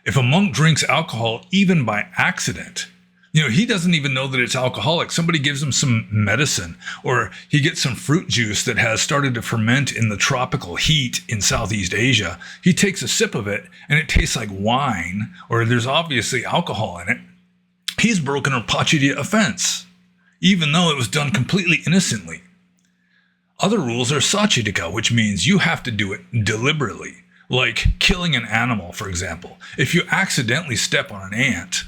If a monk drinks alcohol, even by accident, you know, he doesn't even know that it's alcoholic. Somebody gives him some medicine, or he gets some fruit juice that has started to ferment in the tropical heat in Southeast Asia. He takes a sip of it, and it tastes like wine, or there's obviously alcohol in it. He's broken a pachitya offense, even though it was done completely innocently. Other rules are sachitaka, which means you have to do it deliberately, like killing an animal, for example. If you accidentally step on an ant,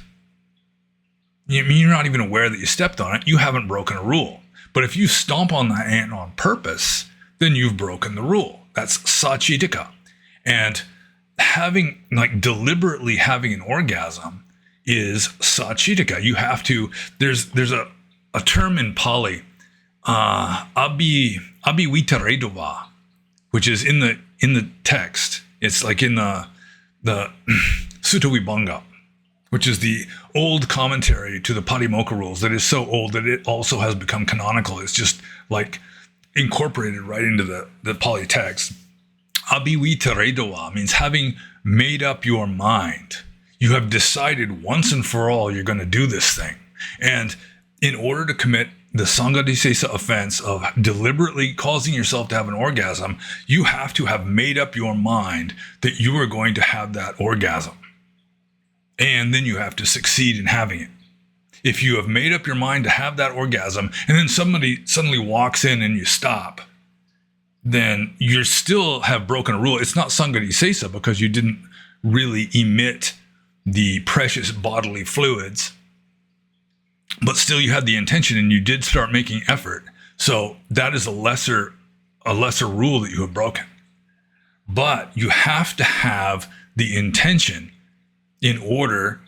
you're not even aware that you stepped on it, you haven't broken a rule. But if you stomp on that ant on purpose, then you've broken the rule. That's sachitaka. And deliberately having an orgasm is sachitaka. You have to, there's a term in Pali, abhivitaredova, which is in the text. It's like in the Sutta Vibhanga, which is the old commentary to the Patimokkha rules that is so old that it also has become canonical. It's just like incorporated right into the Pali text. Abhivitaredova means having made up your mind. You have decided once and for all you're going to do this thing. And in order to commit the Sanghadisesa offense of deliberately causing yourself to have an orgasm, you have to have made up your mind that you are going to have that orgasm. And then you have to succeed in having it. If you have made up your mind to have that orgasm, and then somebody suddenly walks in and you stop, then you still have broken a rule. It's not Sanghadisesa because you didn't really emit the precious bodily fluids, but still you had the intention and you did start making effort. So that is a lesser rule that you have broken. But you have to have the intention in order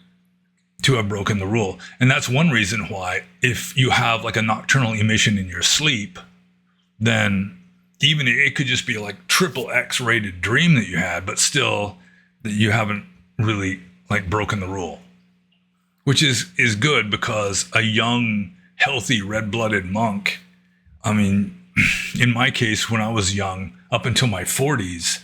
to have broken the rule. And that's one reason why if you have like a nocturnal emission in your sleep, then even it could just be like triple X rated dream that you had, but still that you haven't really like broken the rule, which is good, because a young, healthy, red-blooded monk, I mean, in my case, when I was young, up until my 40s,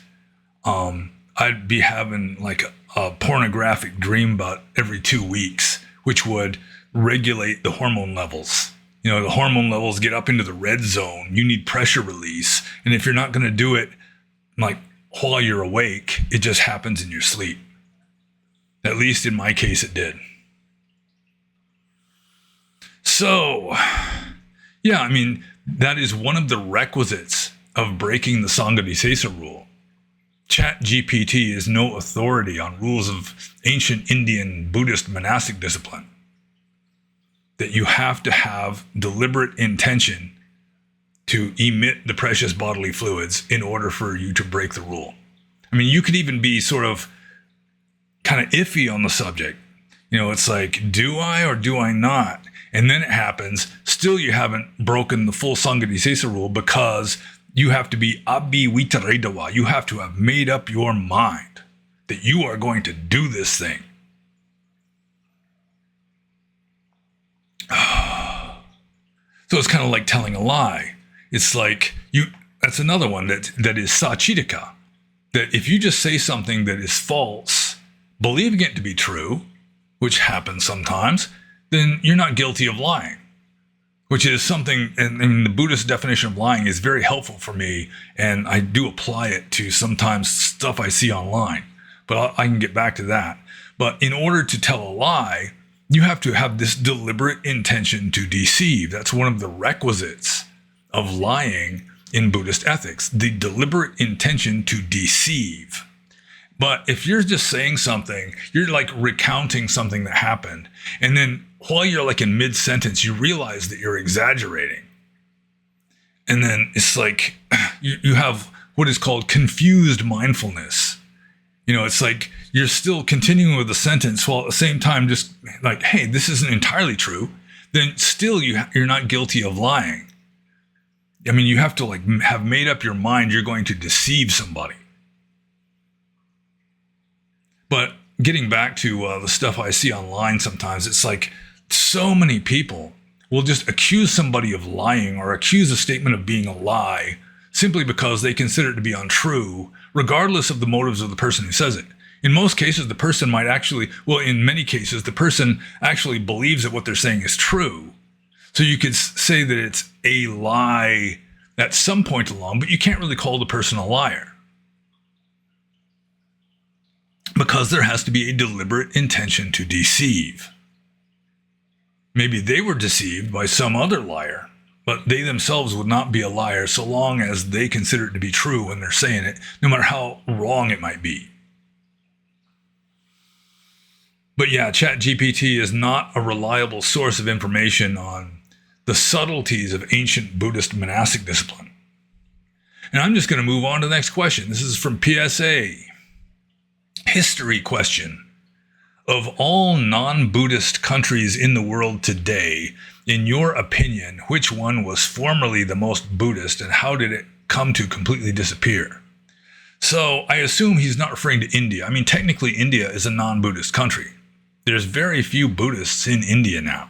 I'd be having like a pornographic dream about every 2 weeks, which would regulate the hormone levels. You know, the hormone levels get up into the red zone. You need pressure release. And if you're not going to do it like while you're awake, it just happens in your sleep. At least in my case, it did. So, yeah, I mean, that is one of the requisites of breaking the Sanghadisesa rule. ChatGPT is no authority on rules of ancient Indian Buddhist monastic discipline. That you have to have deliberate intention to emit the precious bodily fluids in order for you to break the rule. I mean, you could even be sort of kind of iffy on the subject. You know, it's like, do I or do I not? And then it happens. Still, you haven't broken the full Sanghadisesa rule, because you have to be abhivitaredawa. You have to have made up your mind that you are going to do this thing. So it's kind of like telling a lie. It's like that's another one that is sachitika. That if you just say something that is false, believing it to be true, which happens sometimes, then you're not guilty of lying. Which is something, and the Buddhist definition of lying is very helpful for me, and I do apply it to sometimes stuff I see online. But I can get back to that. But in order to tell a lie, you have to have this deliberate intention to deceive. That's one of the requisites of lying in Buddhist ethics, the deliberate intention to deceive. But if you're just saying something, you're like recounting something that happened, and then while you're like in mid-sentence, you realize that you're exaggerating. And then it's like you have what is called confused mindfulness. You know, it's like you're still continuing with the sentence while at the same time just like, hey, this isn't entirely true. Then still you're not guilty of lying. I mean, you have to like have made up your mind you're going to deceive somebody. But getting back to the stuff I see online sometimes, it's like so many people will just accuse somebody of lying or accuse a statement of being a lie simply because they consider it to be untrue, regardless of the motives of the person who says it. In most cases, the person might actually, well, in many cases, the person actually believes that what they're saying is true. So you could say that it's a lie at some point along, but you can't really call the person a liar. Because there has to be a deliberate intention to deceive. Maybe they were deceived by some other liar, but they themselves would not be a liar so long as they consider it to be true when they're saying it, no matter how wrong it might be. But yeah, ChatGPT is not a reliable source of information on the subtleties of ancient Buddhist monastic discipline. And I'm just going to move on to the next question. This is from PSA. History question. Of all non-Buddhist countries in the world today, in your opinion, which one was formerly the most Buddhist and how did it come to completely disappear? So I assume he's not referring to India. I mean, technically India is a non-Buddhist country. There's very few Buddhists in India now.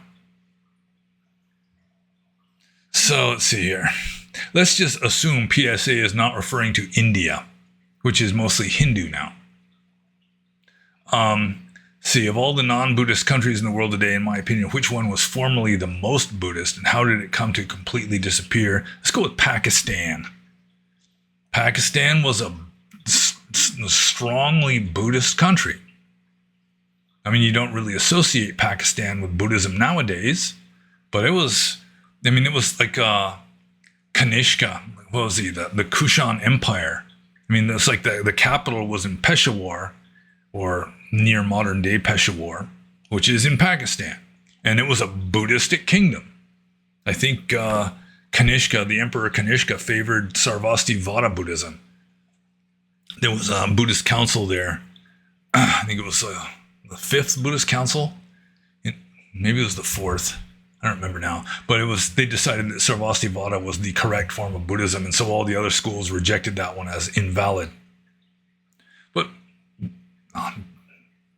So let's see here. Let's just assume PSA is not referring to India, which is mostly Hindu now. See, of all the non-Buddhist countries in the world today, in my opinion, which one was formerly the most Buddhist and how did it come to completely disappear? Let's go with Pakistan. Pakistan was a strongly Buddhist country. I mean, you don't really associate Pakistan with Buddhism nowadays, but it was like Kanishka, what was he, the Kushan Empire. I mean, it's like the capital was in Peshawar, or near modern day Peshawar, which is in Pakistan. And it was a Buddhistic kingdom. I think Kanishka, the Emperor Kanishka, favored Sarvastivada Buddhism. There was a Buddhist council there. I think it was the fifth Buddhist council. Maybe it was the fourth. I don't remember now. But they decided that Sarvastivada was the correct form of Buddhism, and so all the other schools rejected that one as invalid. But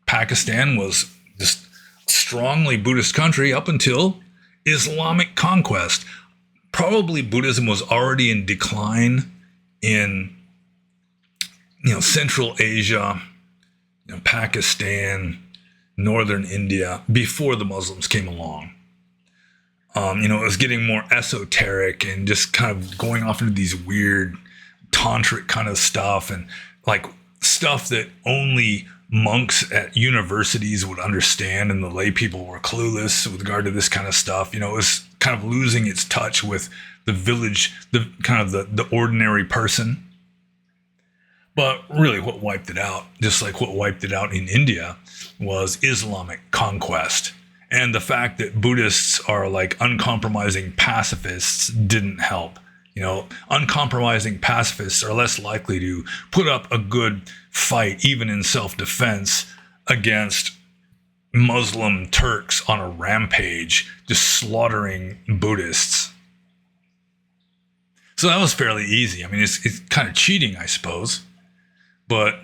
Pakistan was just a strongly Buddhist country up until Islamic conquest. Probably Buddhism was already in decline in Central Asia, Pakistan, northern India, before the Muslims came along. It was getting more esoteric and just kind of going off into these weird tantric kind of stuff, and like stuff that only monks at universities would understand, and the lay people were clueless with regard to this kind of stuff. It was kind of losing its touch with the village, the ordinary person. But really what wiped it out, just like what wiped it out in India, was Islamic conquest. And the fact that Buddhists are like uncompromising pacifists didn't help. Uncompromising pacifists are less likely to put up a good fight, even in self-defense, against Muslim Turks on a rampage, just slaughtering Buddhists. So that was fairly easy. I mean, it's kind of cheating, I suppose. But,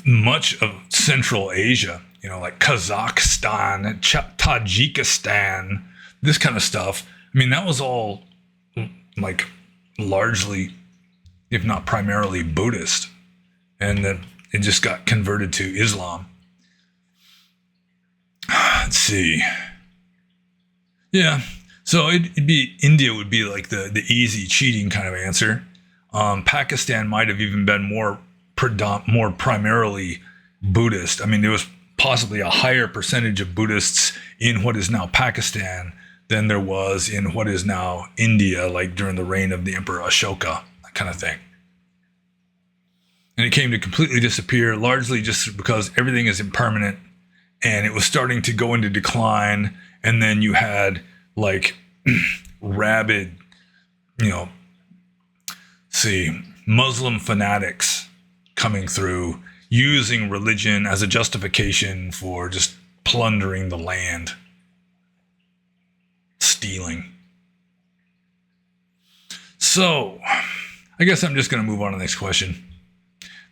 much of Central Asia, like Kazakhstan, Tajikistan, this kind of stuff, I mean, that was all like largely, if not primarily, Buddhist. And then it just got converted to Islam. Let's see. Yeah. So India would be like the easy cheating kind of answer. Pakistan might have even been more primarily Buddhist. I mean, there was possibly a higher percentage of Buddhists in what is now Pakistan than there was in what is now India, like during the reign of the Emperor Ashoka, that kind of thing. And it came to completely disappear, largely just because everything is impermanent, and it was starting to go into decline. And then you had like rabid, Muslim fanatics coming through, using religion as a justification for just plundering the land, stealing. So, I guess I'm just going to move on to the next question.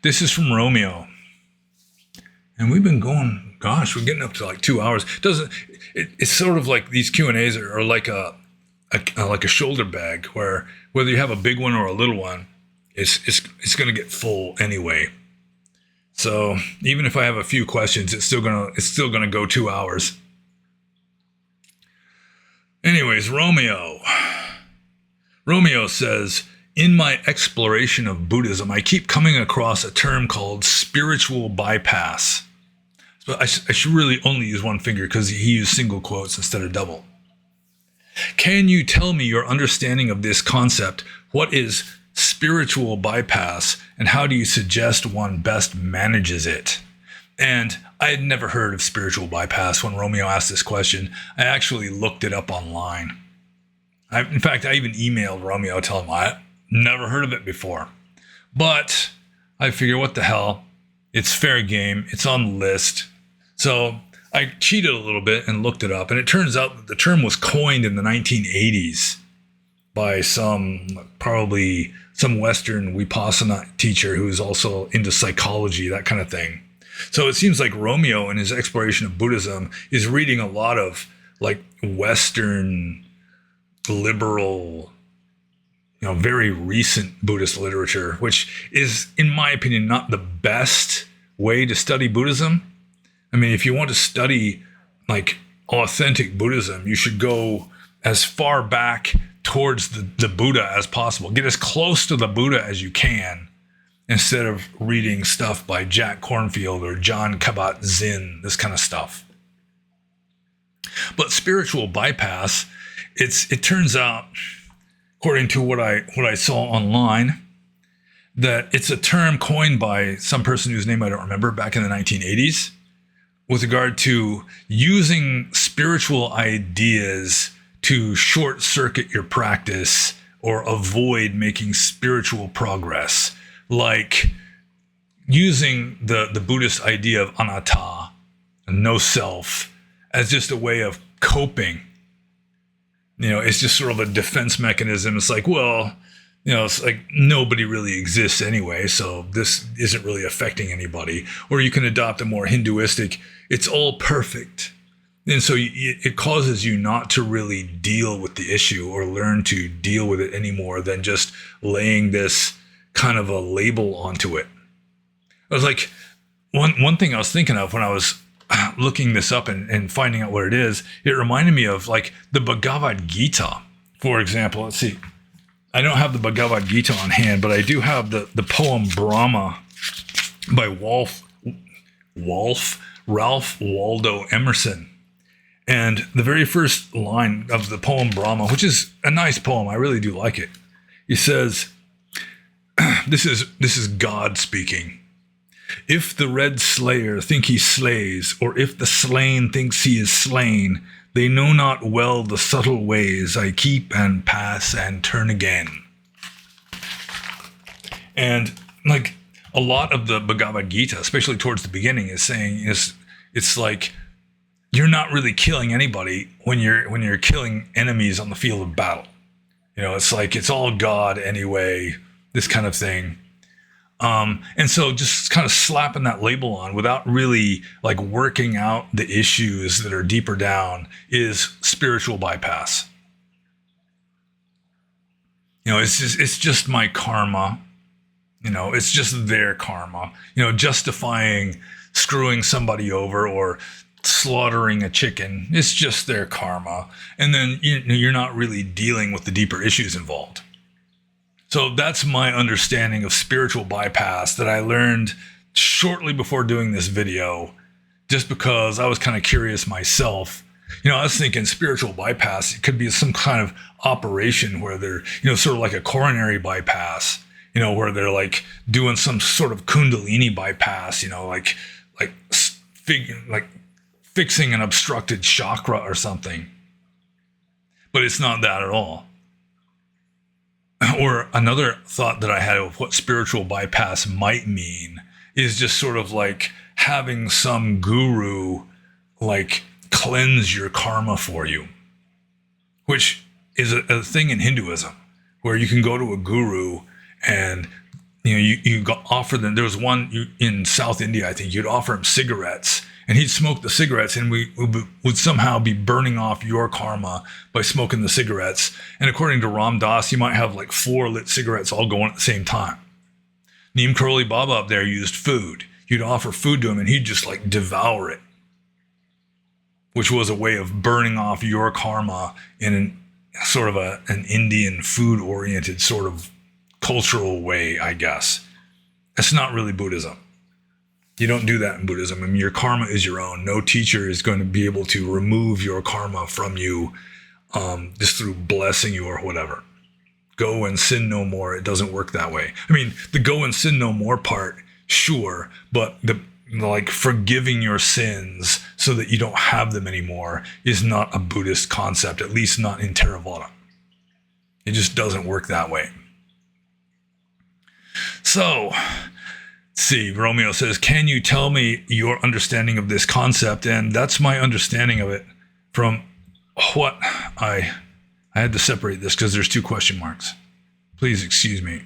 This is from Romeo. And we've been going, we're getting up to like 2 hours. It's sort of like these Q&As are like a shoulder bag, where whether you have a big one or a little one, it's going to get full anyway. So even if I have a few questions, it's still gonna go 2 hours. Anyways, Romeo says, in my exploration of Buddhism, I keep coming across a term called spiritual bypass. But I should really only use one finger because he used single quotes instead of double. Can you tell me your understanding of this concept? What is spiritual bypass, and how do you suggest one best manages it? And I had never heard of spiritual bypass when Romeo asked this question. I actually looked it up online. In fact, I even emailed Romeo telling him I never heard of it before. But I figure, what the hell? It's fair game. It's on the list. So I cheated a little bit and looked it up. And it turns out that the term was coined in the 1980s by probably some Western Vipassana teacher who's also into psychology, that kind of thing. So it seems like Romeo, in his exploration of Buddhism, is reading a lot of like Western liberal, very recent Buddhist literature, which is, in my opinion, not the best way to study Buddhism. I mean, if you want to study like authentic Buddhism, you should go as far back towards the Buddha as possible. Get as close to the Buddha as you can, instead of reading stuff by Jack Kornfield or John Kabat-Zinn, this kind of stuff. But spiritual bypass, it turns out, according to what I saw online, that it's a term coined by some person whose name I don't remember back in the 1980s with regard to using spiritual ideas to short circuit your practice or avoid making spiritual progress, like using the Buddhist idea of anatta, no self, as just a way of coping. It's just sort of a defense mechanism. It's like, well, it's like nobody really exists anyway, so this isn't really affecting anybody. Or you can adopt a more Hinduistic, it's all perfect. And so it causes you not to really deal with the issue or learn to deal with it any more than just laying this kind of a label onto it. I was like, one thing I was thinking of when I was looking this up and finding out what it is, it reminded me of like the Bhagavad Gita, for example. Let's see. I don't have the Bhagavad Gita on hand, but I do have the poem Brahma by Ralph Waldo Emerson. And the very first line of the poem Brahma, which is a nice poem, I really do like it. He says, this is God speaking. If the red slayer think he slays, or if the slain thinks he is slain, they know not well the subtle ways I keep and pass and turn again. And like a lot of the Bhagavad Gita, especially towards the beginning, is saying it's like you're not really killing anybody when you're killing enemies on the field of battle. It's like it's all God anyway, this kind of thing. And so just kind of slapping that label on without really like working out the issues that are deeper down is spiritual bypass. It's just my karma. It's just their karma. Justifying screwing somebody over or slaughtering a chicken. It's just their karma. And then you're not really dealing with the deeper issues involved. So that's my understanding of spiritual bypass that I learned shortly before doing this video, just because I was kind of curious myself. I was thinking spiritual bypass, it could be some kind of operation where they're, sort of like a coronary bypass, where they're like doing some sort of kundalini bypass, like fixing an obstructed chakra or something. But it's not that at all. Or another thought that I had of what spiritual bypass might mean is just sort of like having some guru like cleanse your karma for you, which is a thing in Hinduism where you can go to a guru and you offer them. There was one in South India, I think. You'd offer him cigarettes and he'd smoke the cigarettes, and we would somehow be burning off your karma by smoking the cigarettes. And according to Ram Dass, you might have like 4 lit cigarettes all going at the same time. Neem Karoli Baba up there used food. You'd offer food to him and he'd just like devour it, which was a way of burning off your karma in an Indian food-oriented sort of cultural way, I guess. It's not really Buddhism. You don't do that in Buddhism. I mean, your karma is your own. No teacher is going to be able to remove your karma from you just through blessing you or whatever. Go and sin no more. It doesn't work that way. I mean, the go and sin no more part, sure, but the like forgiving your sins so that you don't have them anymore is not a Buddhist concept, at least not in Theravada. It just doesn't work that way. So, let's see, Romeo says, can you tell me your understanding of this concept? And that's my understanding of it from what I had to separate this because there's 2 question marks. Please excuse me.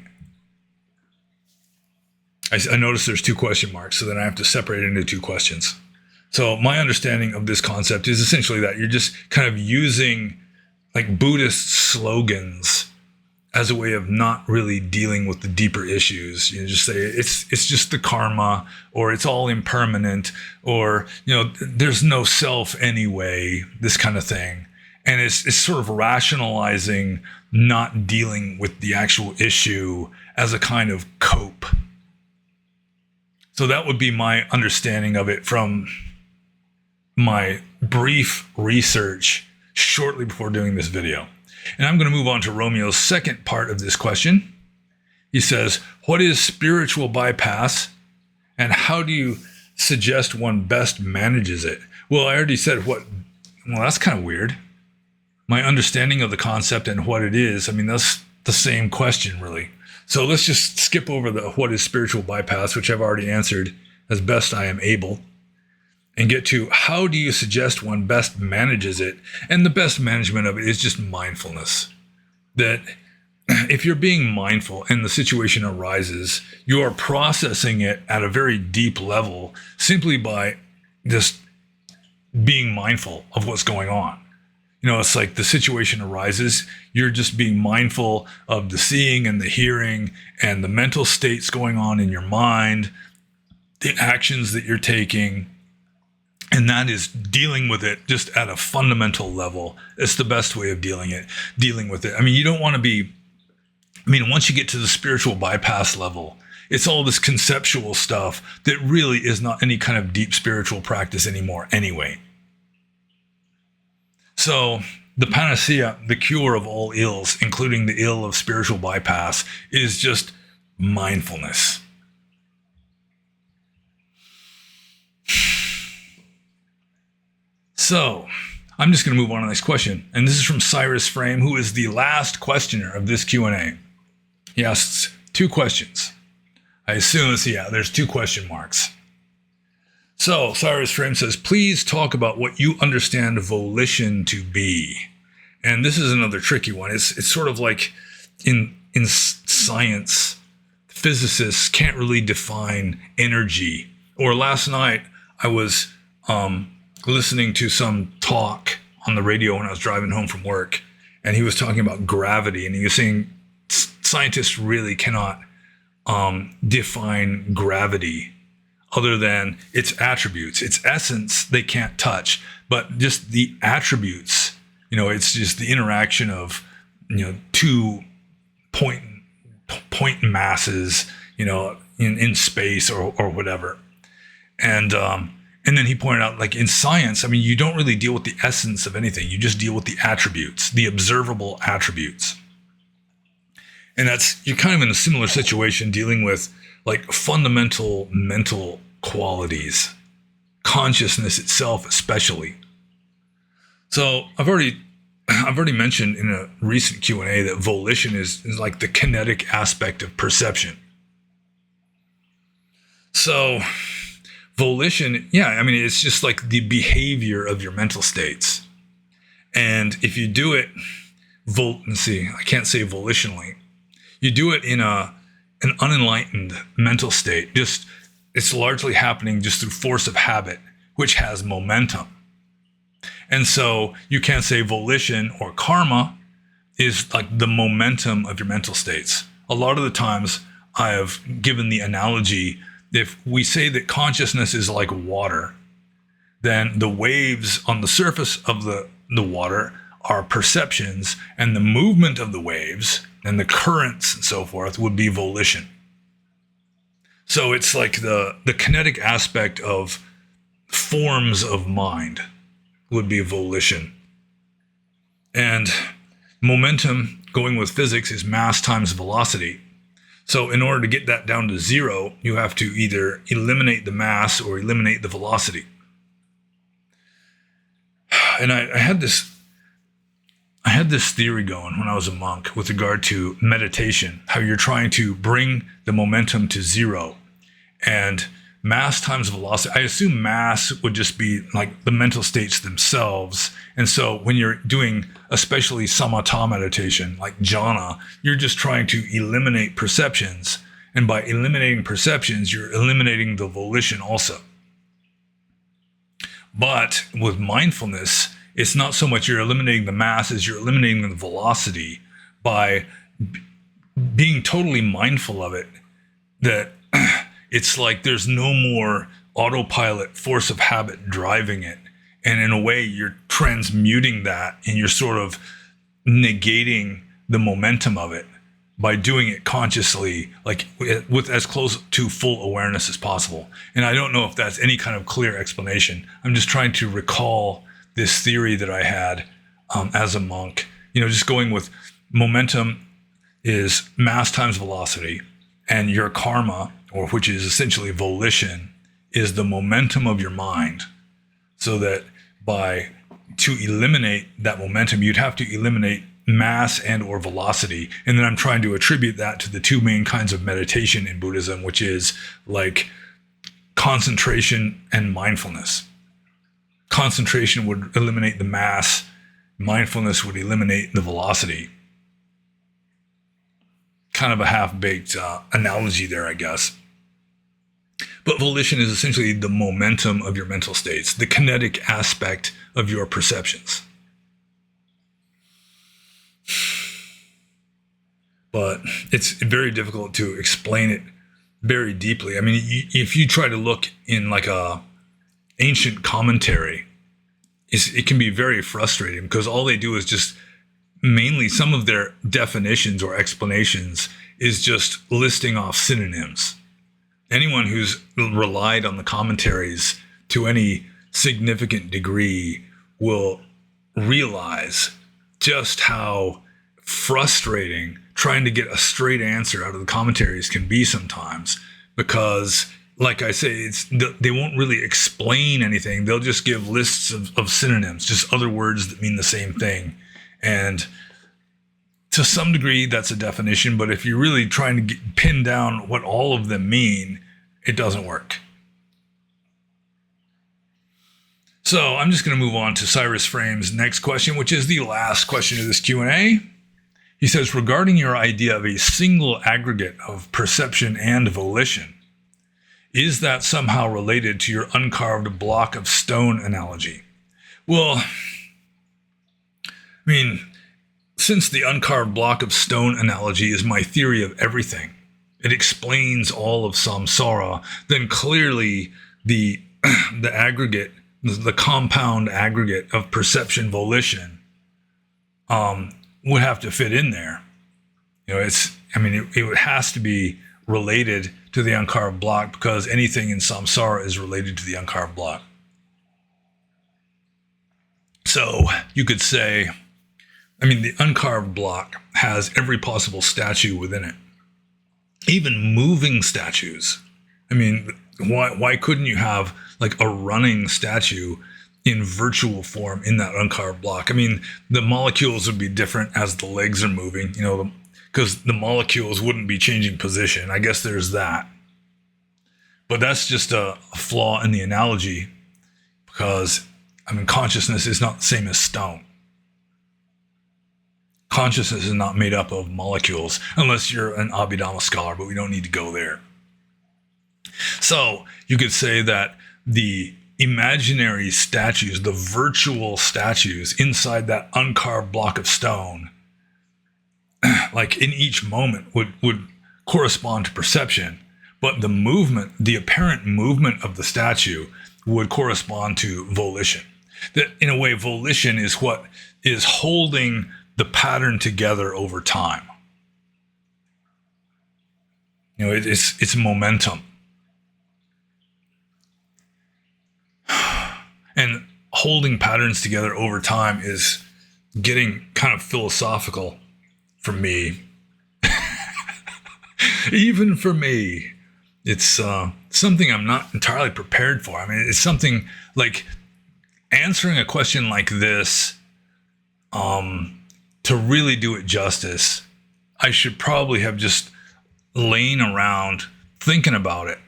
I noticed there's 2 question marks, so then I have to separate it into 2 questions. So my understanding of this concept is essentially that you're just kind of using like Buddhist slogans as a way of not really dealing with the deeper issues. You just say it's just the karma, or it's all impermanent, or there's no self anyway, this kind of thing. And it's sort of rationalizing not dealing with the actual issue as a kind of cope. So that would be my understanding of it from my brief research shortly before doing this video. And I'm going to move on to Romeo's second part of this question. He says, what is spiritual bypass and how do you suggest one best manages it? Well, I already said well, that's kind of weird. My understanding of the concept and what it is, I mean, that's the same question, really. So let's just skip over the what is spiritual bypass, which I've already answered as best I am able, and get to how do you suggest one best manages it? And the best management of it is just mindfulness. That if you're being mindful and the situation arises, you are processing it at a very deep level simply by just being mindful of what's going on. You know, it's like the situation arises, you're just being mindful of the seeing and the hearing and the mental states going on in your mind, the actions that you're taking, and that is dealing with it just at a fundamental level. It's the best way of dealing with it. I mean, you don't want to be, once you get to the spiritual bypass level, it's all this conceptual stuff that really is not any kind of deep spiritual practice anymore anyway. So the panacea, the cure of all ills, including the ill of spiritual bypass, is just mindfulness. So I'm just going to move on to the next question. And this is from Cyrus Frame, who is the last questioner of this Q&A. He asks 2 questions. I assume there's 2 question marks. So Cyrus Frame says, please talk about what you understand volition to be. And this is another tricky one. It's sort of like in science, physicists can't really define energy. Or last night I was listening to some talk on the radio when I was driving home from work, and he was talking about gravity, and he was saying scientists really cannot define gravity other than its attributes. Its essence they can't touch, but just the attributes, it's just the interaction of 2 point masses, in space or whatever. And then he pointed out, like in science, you don't really deal with the essence of anything. You just deal with the attributes, the observable attributes. And you're kind of in a similar situation dealing with like fundamental mental qualities, consciousness itself especially. So I've already mentioned in a recent Q&A that volition is like the kinetic aspect of perception. So volition, it's just like the behavior of your mental states. And if you do it, I can't say volitionally. You do it in an unenlightened mental state. It's largely happening just through force of habit, which has momentum. And so you can't say volition or karma is like the momentum of your mental states. A lot of the times I have given the analogy, if we say that consciousness is like water, then the waves on the surface of the water are perceptions, and the movement of the waves and the currents and so forth would be volition. So it's like the kinetic aspect of forms of mind would be volition. And momentum, going with physics, is mass times velocity. So in order to get that down to 0, you have to either eliminate the mass or eliminate the velocity. And I had this theory going when I was a monk with regard to meditation, how you're trying to bring the momentum to 0 and mass times velocity. I assume mass would just be like the mental states themselves. And so when you're doing especially samatha meditation, like jhana, you're just trying to eliminate perceptions. And by eliminating perceptions, you're eliminating the volition also. But with mindfulness, it's not so much you're eliminating the mass as you're eliminating the velocity by being totally mindful of it, that it's like there's no more autopilot force of habit driving it. And in a way, you're transmuting that and you're sort of negating the momentum of it by doing it consciously, like with as close to full awareness as possible. And I don't know if that's any kind of clear explanation. I'm just trying to recall this theory that I had as a monk, just going with momentum. is mass times velocity, and your karma, or which is essentially volition, is the momentum of your mind. So that to eliminate that momentum, you'd have to eliminate mass and or velocity. And then I'm trying to attribute that to the two main kinds of meditation in Buddhism, which is like concentration and mindfulness. Concentration would eliminate the mass. Mindfulness would eliminate the velocity. Kind of a half-baked analogy there, I guess. But volition is essentially the momentum of your mental states, the kinetic aspect of your perceptions. But it's very difficult to explain it very deeply. I mean, if you try to look in like a ancient commentary, it can be very frustrating because all they do is just mainly some of their definitions or explanations is just listing off synonyms. Anyone who's relied on the commentaries to any significant degree will realize just how frustrating trying to get a straight answer out of the commentaries can be sometimes, because like I say, they won't really explain anything. They'll just give lists of synonyms, just other words that mean the same thing. And to some degree, that's a definition. But if you're really trying to pin down what all of them mean, it doesn't work. So I'm just going to move on to Cyrus Frame's next question, which is the last question of this Q&A. He says, regarding your idea of a single aggregate of perception and volition, is that somehow related to your uncarved block of stone analogy? Well, I mean, since the uncarved block of stone analogy is my theory of everything, it explains all of samsara, then clearly the aggregate, the compound aggregate of perception volition would have to fit in there. You know, it has to be related to the uncarved block, because anything in samsara is related to the uncarved block. So you could say, I mean, the uncarved block has every possible statue within it, even moving statues. I mean, why couldn't you have like a running statue in virtual form in that uncarved block? I mean, the molecules would be different as the legs are moving, you know, because the molecules wouldn't be changing position. I guess there's that. But that's just a flaw in the analogy, because, I mean, consciousness is not the same as stone. Consciousness is not made up of molecules, unless you're an Abhidhamma scholar, but we don't need to go there. So you could say that the imaginary statues, the virtual statues inside that uncarved block of stone, like in each moment would correspond to perception, but the movement, the apparent movement of the statue would correspond to volition. That in a way, volition is what is holding the pattern together over time. You know, it's momentum. And holding patterns together over time is getting kind of philosophical for me. Even for me, it's something I'm not entirely prepared for. I mean, it's something like answering a question like this, to really do it justice, I should probably have just lain around thinking about it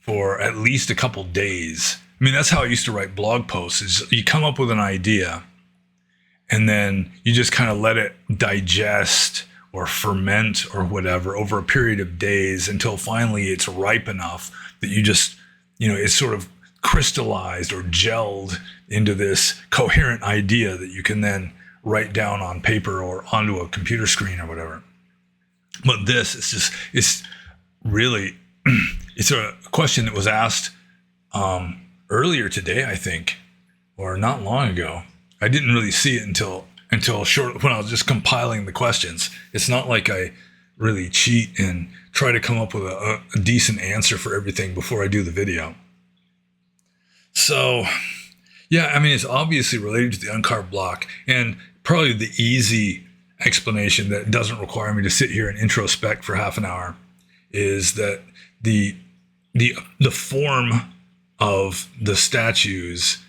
for at least a couple days. I mean, that's how I used to write blog posts, is you come up with an idea and then you just kind of let it digest or ferment or whatever over a period of days until finally it's ripe enough that you just, you know, it's sort of crystallized or gelled into this coherent idea that you can then write down on paper or onto a computer screen or whatever. But this, it's really, it's a question that was asked earlier today, I think, or not long ago. I didn't really see it until short, when I was just compiling the questions. It's not like I really cheat and try to come up with a decent answer for everything before I do the video. So, yeah, I mean, it's obviously related to the uncarved block, and probably the easy explanation that doesn't require me to sit here and introspect for half an hour is that the form of the statues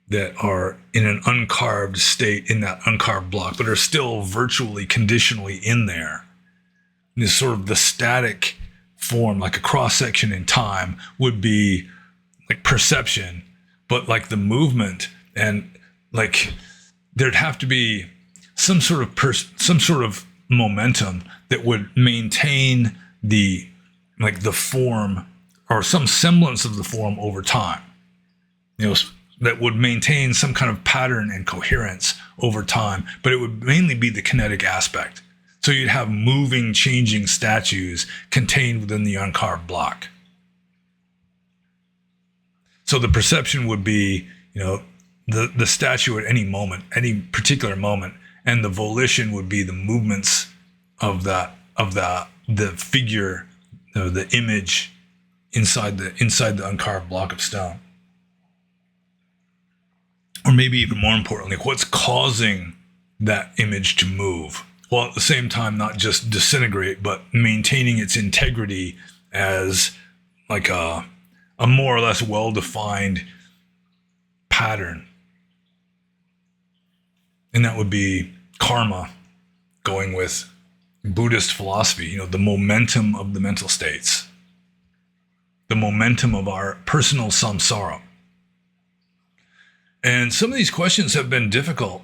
that are in an uncarved state in that uncarved block, but are still virtually conditionally in there, is sort of the static form, like a cross section in time, would be like perception, but like the movement, and like there'd have to be some sort of momentum that would maintain the form, or some semblance of the form over time, that would maintain some kind of pattern and coherence over time, but it would mainly be the kinetic aspect. So you'd have moving, changing statues contained within the uncarved block. So the perception would be, the statue at any moment, any particular moment, and the volition would be the movements of the figure, the image inside the uncarved block of stone. Or maybe even more importantly, what's causing that image to move, while at the same time not just disintegrate, but maintaining its integrity as like a more or less well-defined pattern. And that would be karma, going with Buddhist philosophy, the momentum of the mental states, the momentum of our personal samsara. And some of these questions have been difficult,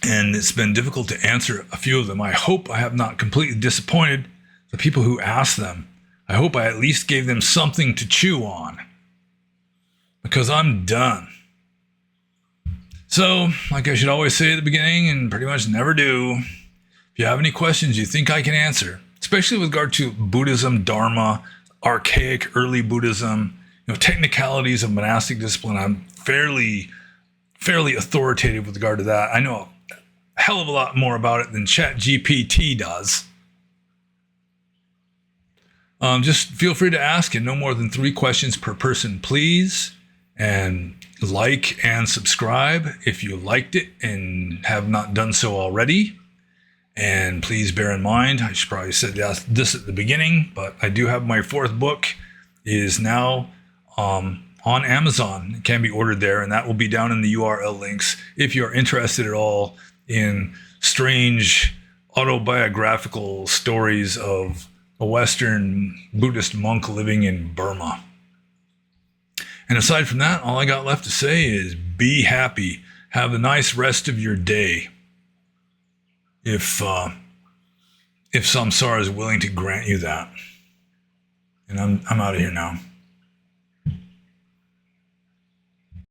and it's been difficult to answer a few of them. I hope I have not completely disappointed the people who asked them. I hope I at least gave them something to chew on, because I'm done. So, like I should always say at the beginning, and pretty much never do, if you have any questions you think I can answer, especially with regard to Buddhism, Dharma, archaic early Buddhism, technicalities of monastic discipline, I'm fairly authoritative with regard to that. I know a hell of a lot more about it than ChatGPT does. Just feel free to ask, and no more than 3 questions per person, please. And like and subscribe if you liked it and have not done so already. And please bear in mind, I should probably said this at the beginning, but I do have my 4th book is now on Amazon. It can be ordered there, and that will be down in the URL links if you're interested at all in strange autobiographical stories of a Western Buddhist monk living in Burma. And aside from that, all I got left to say is be happy. Have a nice rest of your day. If samsara is willing to grant you that. And I'm out of here now.